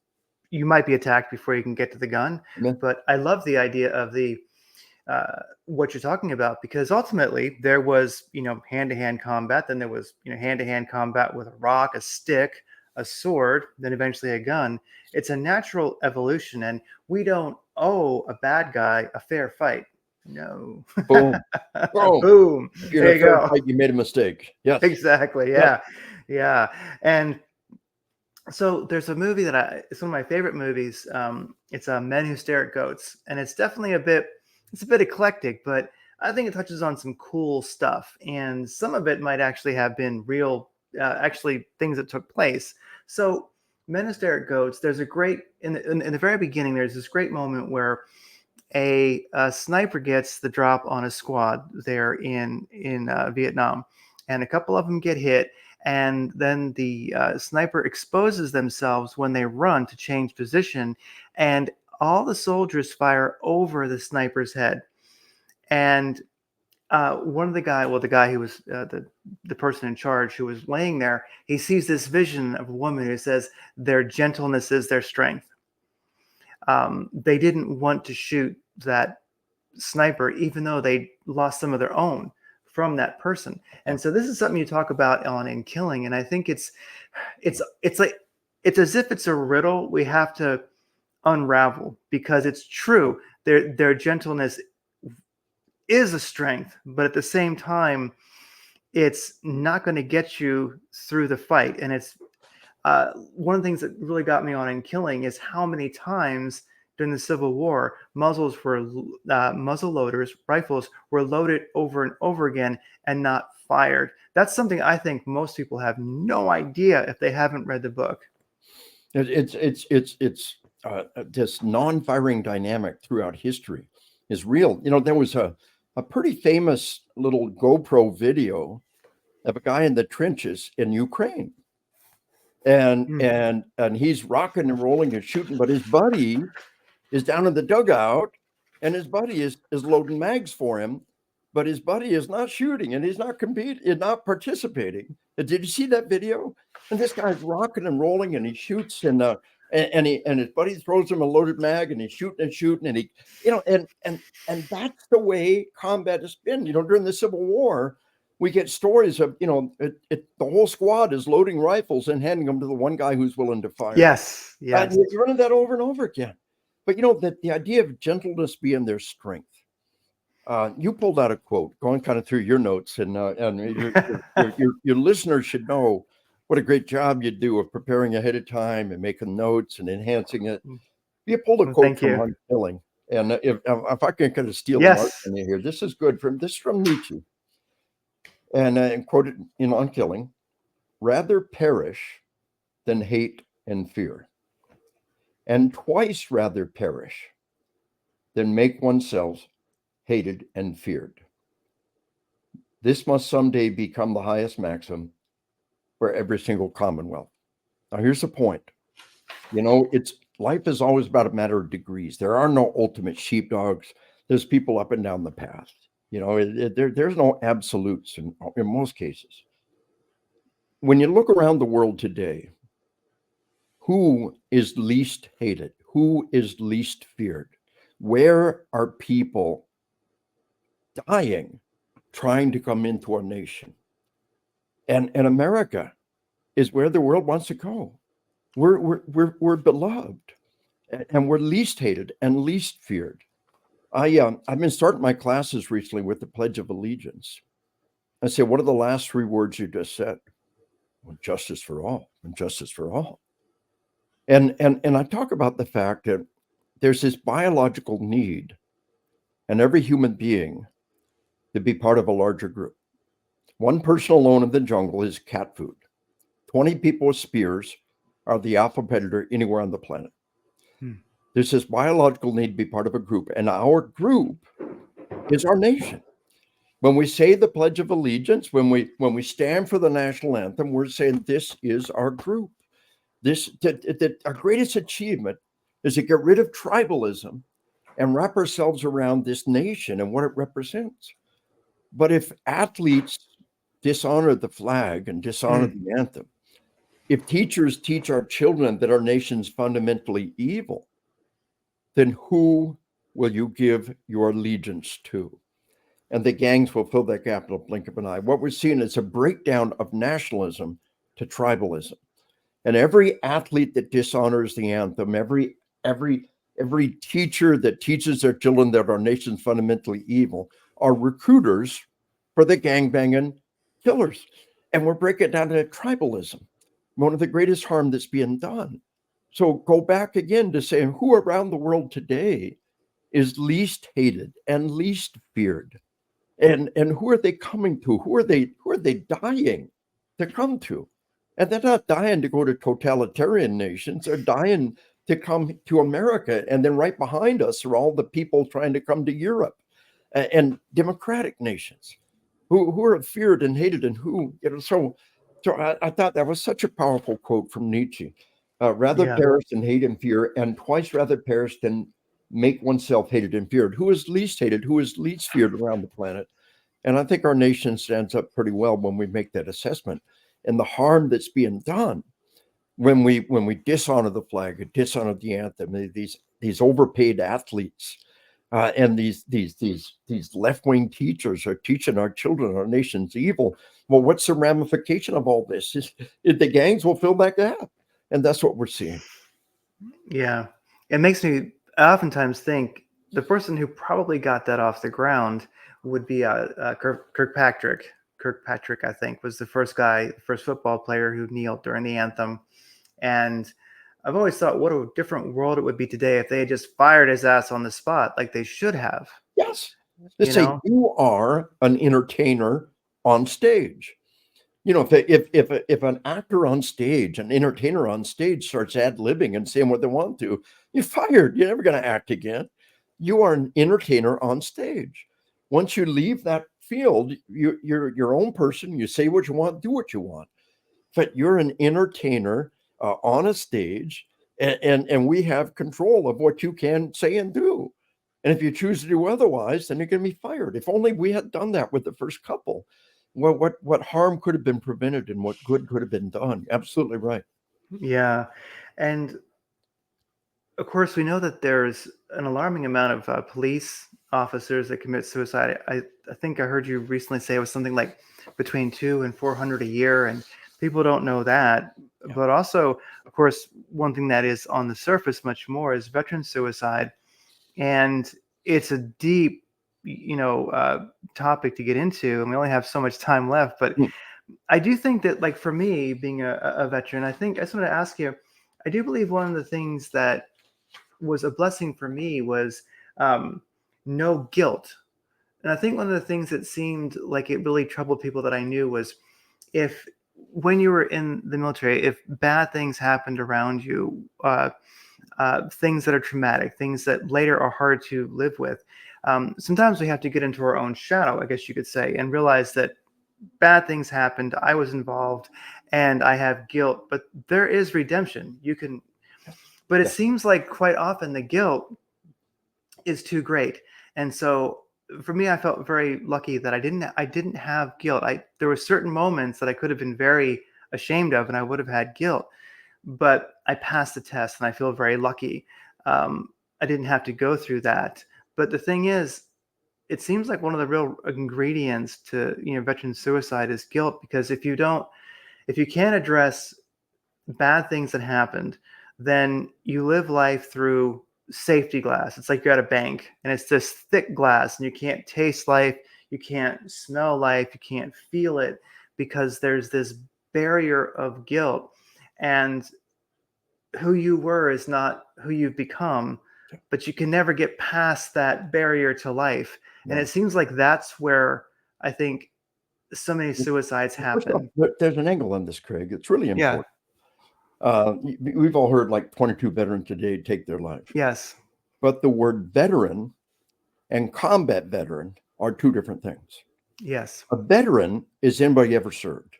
you might be attacked before you can get to the gun. Amen. But I love the idea of what you're talking about because ultimately there was, hand-to-hand combat. Then there was, hand-to-hand combat with a rock, a stick, a sword, then eventually a gun. It's a natural evolution. And we don't owe a bad guy a fair fight. No. Boom. Boom. Boom. If you're in There a you fair go. fight, you made a mistake. Yes. Exactly. Yep. Yeah. Yeah. And so there's a movie it's one of my favorite movies. It's Men Who Stare at Goats. And it's a bit eclectic, but I think it touches on some cool stuff. And some of it might actually have been real, actually things that took place. So Men Who Stare at Goats, there's a great, in the very beginning, there's this great moment where a sniper gets the drop on a squad there in Vietnam, and a couple of them get hit, and then the sniper exposes themselves when they run to change position, and all the soldiers fire over the sniper's head, and one of the guy who was the person in charge who was laying there, he sees this vision of a woman who says, "Their gentleness is their strength." They didn't want to shoot that sniper, even though they lost some of their own from that person. And so this is something you talk about on In Killing, and I think it's like it's as if it's a riddle we have to unravel because it's true. Their gentleness is a strength, but at the same time, it's not going to get you through the fight. And it's one of the things that really got me on In Killing is how many times during the Civil War muzzle loaders, rifles were loaded over and over again and not fired. That's something I think most people have no idea if they haven't read the book. It's this non-firing dynamic throughout history is real. There was a pretty famous little GoPro video of a guy in the trenches in Ukraine, and Mm. and he's rocking and rolling and shooting, but his buddy is down in the dugout, and his buddy is loading mags for him, but his buddy is not shooting, and he's not competing, and not participating. Did you see that video? And this guy's rocking and rolling, and he shoots, and his buddy throws him a loaded mag, and he's shooting, and he, and that's the way combat has been. During the Civil War, we get stories of the whole squad is loading rifles and handing them to the one guy who's willing to fire. Yes, yes. You're running that over and over again. But that the idea of gentleness being their strength. You pulled out a quote, going kind of through your notes, and your listeners should know what a great job you do of preparing ahead of time and making notes and enhancing it. You pulled a Well, quote thank from you. Unkilling, and if I can kind of steal the mark Yes. from you here, this is good this is from Nietzsche, and quoted in Unkilling: "Rather perish than hate and fear, and twice rather perish than make oneself hated and feared. This must someday become the highest maxim for every single commonwealth." Now, here's the point. It's life is always about a matter of degrees. There are no ultimate sheepdogs. There's people up and down the path. There's no absolutes in most cases. When you look around the world today, who is least hated? Who is least feared? Where are people dying trying to come into our nation? And America is where the world wants to go. We're beloved, and we're least hated and least feared. I've been starting my classes recently with the Pledge of Allegiance. I say, what are the last three words you just said? Well, justice for all, and justice for all. And I talk about the fact that there's this biological need in every human being to be part of a larger group. One person alone in the jungle is cat food. 20 people with spears are the alpha predator anywhere on the planet. There's this biological need to be part of a group, and our group is our nation. When we say the Pledge of Allegiance, when we stand for the national anthem, we're saying this is our group. Our greatest achievement is to get rid of tribalism and wrap ourselves around this nation and what it represents. But if athletes dishonor the flag and dishonor the anthem, if teachers teach our children that our nation's fundamentally evil, then who will you give your allegiance to? And the gangs will fill that gap in a blink of an eye. What we're seeing is a breakdown of nationalism to tribalism. And every athlete that dishonors the anthem, every teacher that teaches their children that our nation's fundamentally evil, are recruiters for the gangbanging killers. And we're breaking it down to tribalism, one of the greatest harm that's being done. So go back again to saying who around the world today is least hated and least feared, and who are they coming to? Who are they dying to come to? And they're not dying to go to totalitarian nations. They're dying to come to America. And then right behind us are all the people trying to come to Europe and democratic nations who are feared and hated, and who, so I thought that was such a powerful quote from Nietzsche. Rather perish than hate and fear, and twice rather perish than make oneself hated and feared. Who is least hated? Who is least feared around the planet? And I think our nation stands up pretty well when we make that assessment. And the harm that's being done when we dishonor the flag, dishonor the anthem, these overpaid athletes, and these left-wing teachers are teaching our children our nation's evil. Well, what's the ramification of all this? The gangs will fill that gap, and that's what we're seeing. Yeah. It makes me oftentimes think the person who probably got that off the ground would be Kirkpatrick. Kirkpatrick, I think, was the first football player who kneeled during the anthem. And I've always thought what a different world it would be today if they had just fired his ass on the spot like they should have. Yes. They say you are an entertainer on stage. You know, if an actor on stage, an entertainer on stage starts ad-libbing and saying what they want to, you're fired. You're never going to act again. You are an entertainer on stage. Once you leave that field, you're your own person. You say what you want, do what you want. But you're an entertainer on a stage, and we have control of what you can say and do. And if you choose to do otherwise, then you're going to be fired. If only we had done that with the first couple. Well, what harm could have been prevented and what good could have been done? Absolutely right. Yeah. And of course, we know that there's an alarming amount of police officers that commit suicide. I think I heard you recently say it was something like between 200 and 400 a year, and people don't know that. Yeah. But also, of course, one thing that is on the surface much more is veteran suicide, and it's a deep, topic to get into, and we only have so much time left. But Mm, I do think that, like for me, being a veteran, I just want to ask you. I do believe one of the things that was a blessing for me was um, no guilt. And I think one of the things that seemed like it really troubled people that I knew was if, when you were in the military, if bad things happened around you, things that are traumatic, things that later are hard to live with, sometimes we have to get into our own shadow, I guess you could say, and realize that bad things happened. I was involved and I have guilt, but there is redemption. You can, but it yeah, seems like quite often the guilt is too great. And so for me, I felt very lucky that I didn't have guilt. There were certain moments that I could have been very ashamed of and I would have had guilt, but I passed the test and I feel very lucky. I didn't have to go through that. But the thing is, it seems like one of the real ingredients to, veteran suicide is guilt, because if you can't address bad things that happened, then you live life through safety glass. It's like you're at a bank and it's this thick glass and you can't taste life, you can't smell life, you can't feel it, because there's this barrier of guilt. And who you were is not who you've become, yeah, but you can never get past that barrier to life. And it no. seems like that's where I think so many suicides First off, happen. there's an angle on this, Craig. It's really Yeah. important. We've all heard like 22 veterans today take their life, Yes. but the word veteran and combat veteran are two different things. Yes. A veteran is anybody ever served.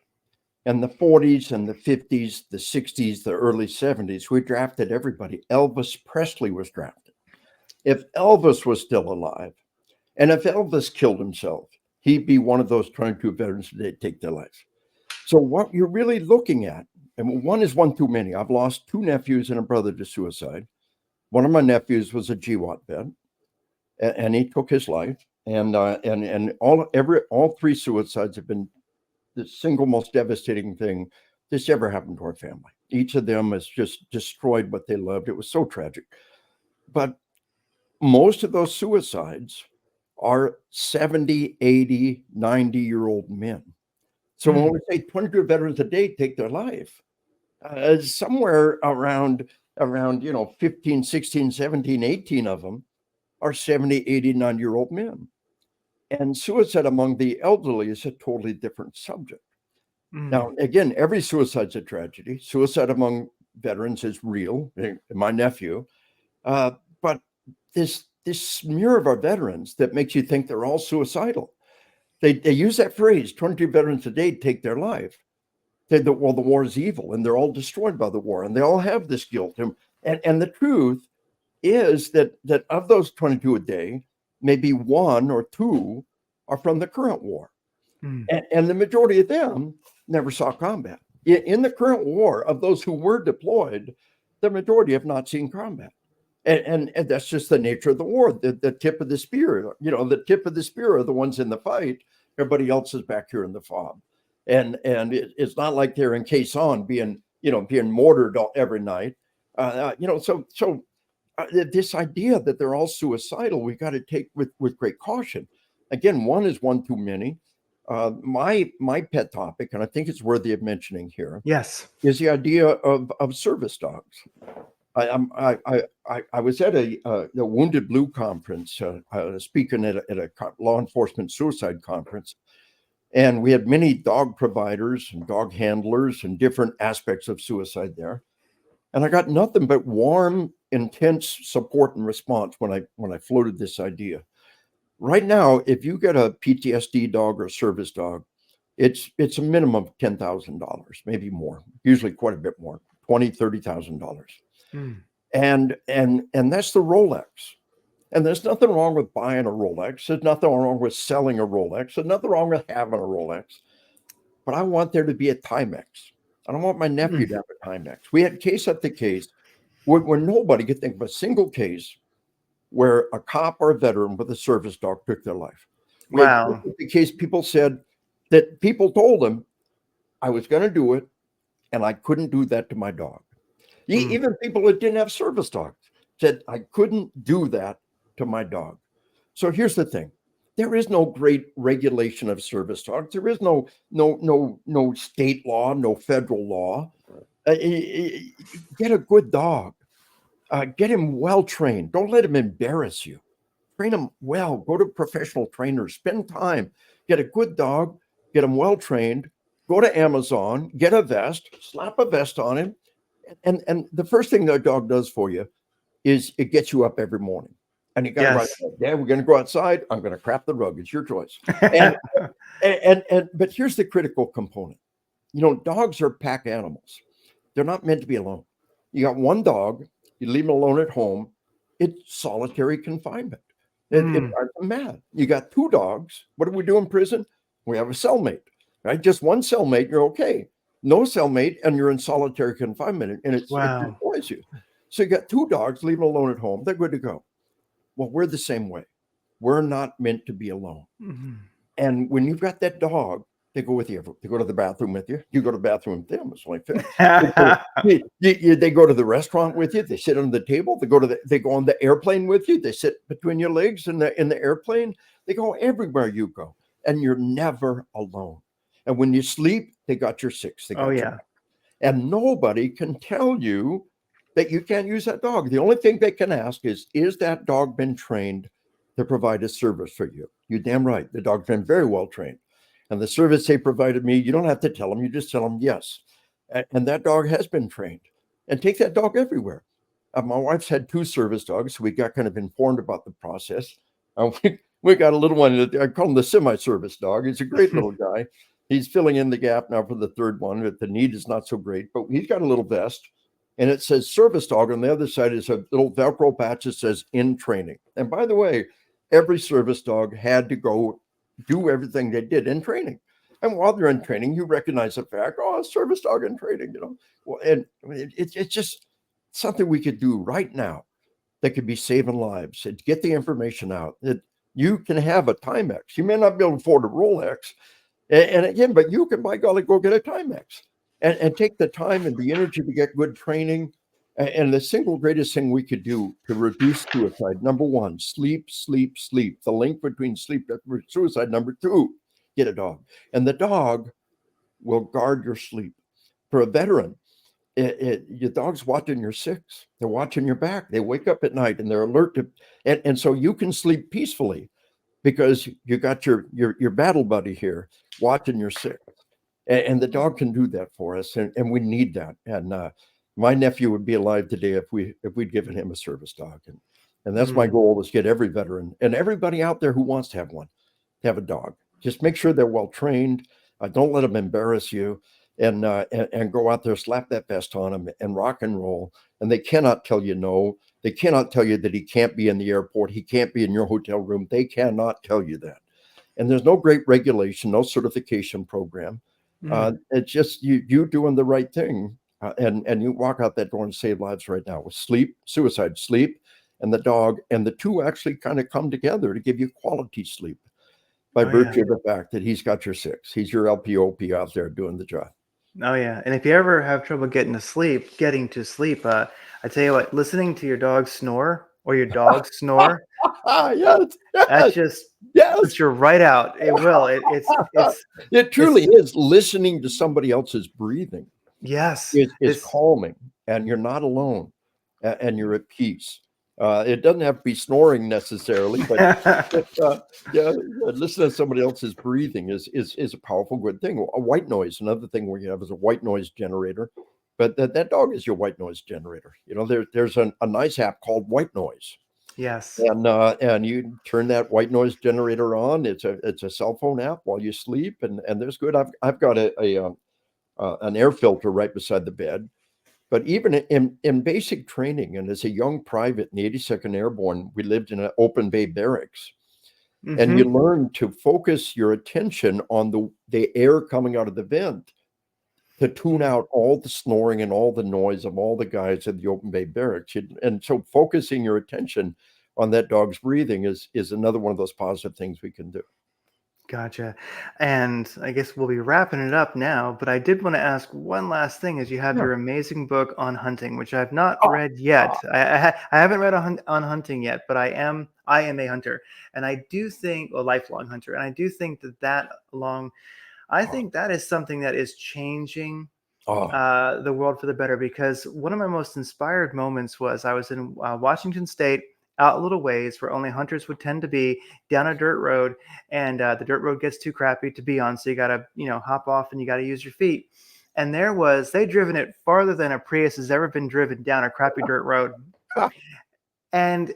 In the 40s and the 50s, the 60s, the early 70s, we drafted everybody. Elvis Presley was drafted. If Elvis was still alive, and if Elvis killed himself, he'd be one of those 22 veterans today take their life. So what you're really looking at, and one is one too many. I've lost two nephews and a brother to suicide. One of my nephews was a GWAT vet, and he took his life. And all three suicides have been the single most devastating thing that's ever happened to our family. Each of them has just destroyed what they loved. It was so tragic. But most of those suicides are 70, 80, 90-year-old men. So when Mm. we say 22 veterans a day take their life, somewhere around 15, 16, 17, 18 of them are 70, 80, 90-year-old men. And suicide among the elderly is a totally different subject. Mm. Now, again, every suicide's a tragedy. Suicide among veterans is real. My nephew, but this smear of our veterans that makes you think they're all suicidal. They use that phrase, 22 veterans a day take their life. Well, the war is evil and they're all destroyed by the war and they all have this guilt. And the truth is that of those 22 a day, maybe one or two are from the current war. Mm. And the majority of them never saw combat. In the current war, of those who were deployed, the majority have not seen combat. And that's just the nature of the war. The tip of the spear, the tip of the spear are the ones in the fight. Everybody else is back here in the fob. It's not like they're in caisson being mortared every night. This idea that they're all suicidal, we got to take with great caution. Again, one is one too many. My pet topic, and I think it's worthy of mentioning here, Yes. is the idea of service dogs. I was at the Wounded Blue conference, speaking at a law enforcement suicide conference, And we had many dog providers and dog handlers and different aspects of suicide there. And I got nothing but warm, intense support and response when I floated this idea. Right now, if you get a PTSD dog or a service dog, it's a minimum of $10,000, maybe more, usually quite a bit more, $20,000, $30,000. Mm. And that's the Rolex. And there's nothing wrong with buying a Rolex. There's nothing wrong with selling a Rolex. There's nothing wrong with having a Rolex. But I want there to be a Timex. I don't want my nephew to Mm. have a Timex. We had case after case where nobody could think of a single case where a cop or a veteran with a service dog took their life. We had case Wow. after case people said that people told them, I was going to do it, and I couldn't do that to my dog. Mm. Even people that didn't have service dogs said, I couldn't do that to my dog. So here's the thing. There is no great regulation of service dogs. There is no state law, no federal law. Get a good dog. Get him well trained. Don't let him embarrass you. Train him well. Go to professional trainers. Spend time. Get a good dog. Get him well trained. Go to Amazon. Get a vest. Slap a vest on him. And the first thing that dog does for you is it gets you up every morning. And you got to write, Yes. Dad, we're going to go outside. I'm going to crap the rug. It's your choice. And but here's the critical component. Dogs are pack animals. They're not meant to be alone. You got one dog, you leave him alone at home, it's solitary confinement. It Mm. drives them mad. You got two dogs. What do we do in prison? We have a cellmate, right? Just one cellmate, you're okay. No cellmate, and you're in solitary confinement, and it Wow. destroys you. So you got two dogs, leave them alone at home. They're good to go. Well, we're the same way. We're not meant to be alone. Mhm. And when you've got that dog, they go with you. They go to the bathroom with you. You go to the bathroom with them. It's like that. They go to the restaurant with you. They sit on the table. They go on the airplane with you. They sit between your legs in the airplane. They go everywhere you go, and you're never alone. And when you sleep, they got your six. They Oh got your yeah. back. And nobody can tell you that you can't use that dog. The only thing they can ask is that dog been trained to provide a service for you? You're damn right. The dog's been very well trained. And the service they provided me, you don't have to tell them. You just tell them yes. And that dog has been trained. And take that dog everywhere. My wife's had two service dogs, so we got kind of informed about the process. We got a little one. I call him the semi-service dog. He's a great little guy. He's filling in the gap now for the third one. The need is not so great, but he's got a little vest, and it says service dog. On the other side is a little Velcro patch that says in training. And by the way, every service dog had to go do everything they did in training. And while they're in training, you recognize the fact, a service dog in training. Well, and it's just something we could do right now that could be saving lives. And get the information out that you can have a Timex. You may not be able to afford a Rolex. And again, but you can, by golly, go get a Timex and take the time and the energy to get good training. And the single greatest thing we could do to reduce suicide, number one, sleep, sleep, sleep. The link between sleep and suicide. Number two, get a dog. And the dog will guard your sleep. For a veteran, your dog's watching your six. They're watching your back. They wake up at night and they're alert to, and so you can sleep peacefully because you got your battle buddy here watching your six. And the dog can do that for us, and we need that. And my nephew would be alive today if we'd given him a service dog. And that's my Mm. goal, is get every veteran and everybody out there who wants to have one to have a dog. Just make sure they're well trained. Don't let them embarrass you, and go out there, slap that vest on them, and rock and roll. And they cannot tell you no. They cannot tell you that he can't be in the airport. He can't be in your hotel room. They cannot tell you that. And there's no great regulation, no certification program. Mm. It's just you doing the right thing, and you walk out that door and save lives right now with sleep, suicide, sleep, and the dog, and the two actually kind of come together to give you quality sleep by Oh yeah. virtue of the fact that he's got your six. He's your LPOP out there doing the job. Oh yeah. And if you ever have trouble getting to sleep, I tell you what, listening to your dog snore or your dog snore, Yes, that yes, just yes. puts you right out. It will. It It's truly is. Listening to somebody else's breathing yes. is It's calming, and you're not alone, and you're at peace. It doesn't have to be snoring necessarily, but yeah, listen to somebody else's breathing is a powerful good thing. A white noise, another thing we have is a white noise generator, but that dog is your white noise generator. There's a nice app called White Noise, Yes. and you turn that white noise generator on. It's a cell phone app while you sleep, and there's good. I've got an air filter right beside the bed. But even in basic training, and as a young private in the 82nd Airborne, we lived in an open bay barracks, and you Hmm. learn to focus your attention on the air coming out of the vent to tune out all the snoring and all the noise of all the guys in the open bay barracks. And so focusing your attention on that dog's breathing is another one of those positive things we can do. Gotcha. And I guess we'll be wrapping it up now, but I did want to ask one last thing as you have Yeah. your amazing book on hunting, which I've not Ah, read ah, yet. I haven't read on hunting yet, but I am a hunter. And I do think a lifelong hunter. And I do think I ah, think that is something that is changing ah. the world for the better, because one of my most inspired moments was I was in Washington State, out a little ways where only hunters would tend to be, down a dirt road, and the dirt road gets too crappy to be on, so you got to hop off and you got to use your feet. And they'd driven it farther than a Prius has ever been driven down a crappy dirt road. And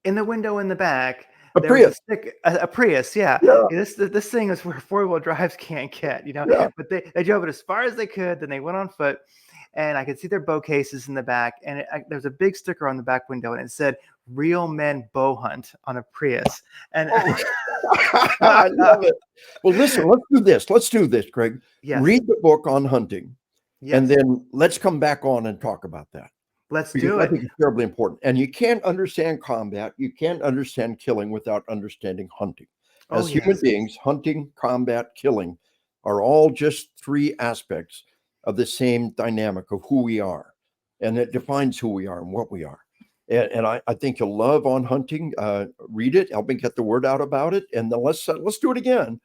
in the window in the back, A there was Prius. a Prius, yeah. Yeah, This thing is where four-wheel drives can't get. yeah. But they drove it as far as they could, then they went on foot, and I could see their bow cases in the back, and there was a big sticker on the back window, and it said "Real Men Bow Hunt" on a Prius. And Oh, I love it. Well, listen, let's do this. Let's do this, Greg. yes, Read the book on hunting, and yes, then let's come back on and talk about that let's because do I it. think it's terribly important. And you can't understand combat, you can't understand killing without understanding hunting. Oh As human yes, beings, hunting, combat, killing are all just three aspects of the same dynamic of who we are. And it defines who we are and what we are. And I think you'll love on hunting. Read it, help me get the word out about it, and then let's do it again,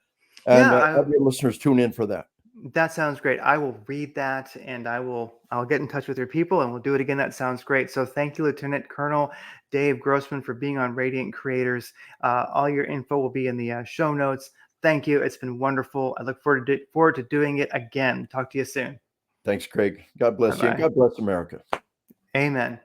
and yeah. have your listeners tune in for that. That sounds great. I will read that, and I'll get in touch with your people and we'll do it again. That sounds great. So thank you, Lieutenant Colonel Dave Grossman, for being on Radiant Creators. All your info will be in the show notes. Thank you. It's been wonderful. I look forward to doing it again. Talk to you soon. Thanks, Craig. God Bye bless you, and bye. God bless America. Amen.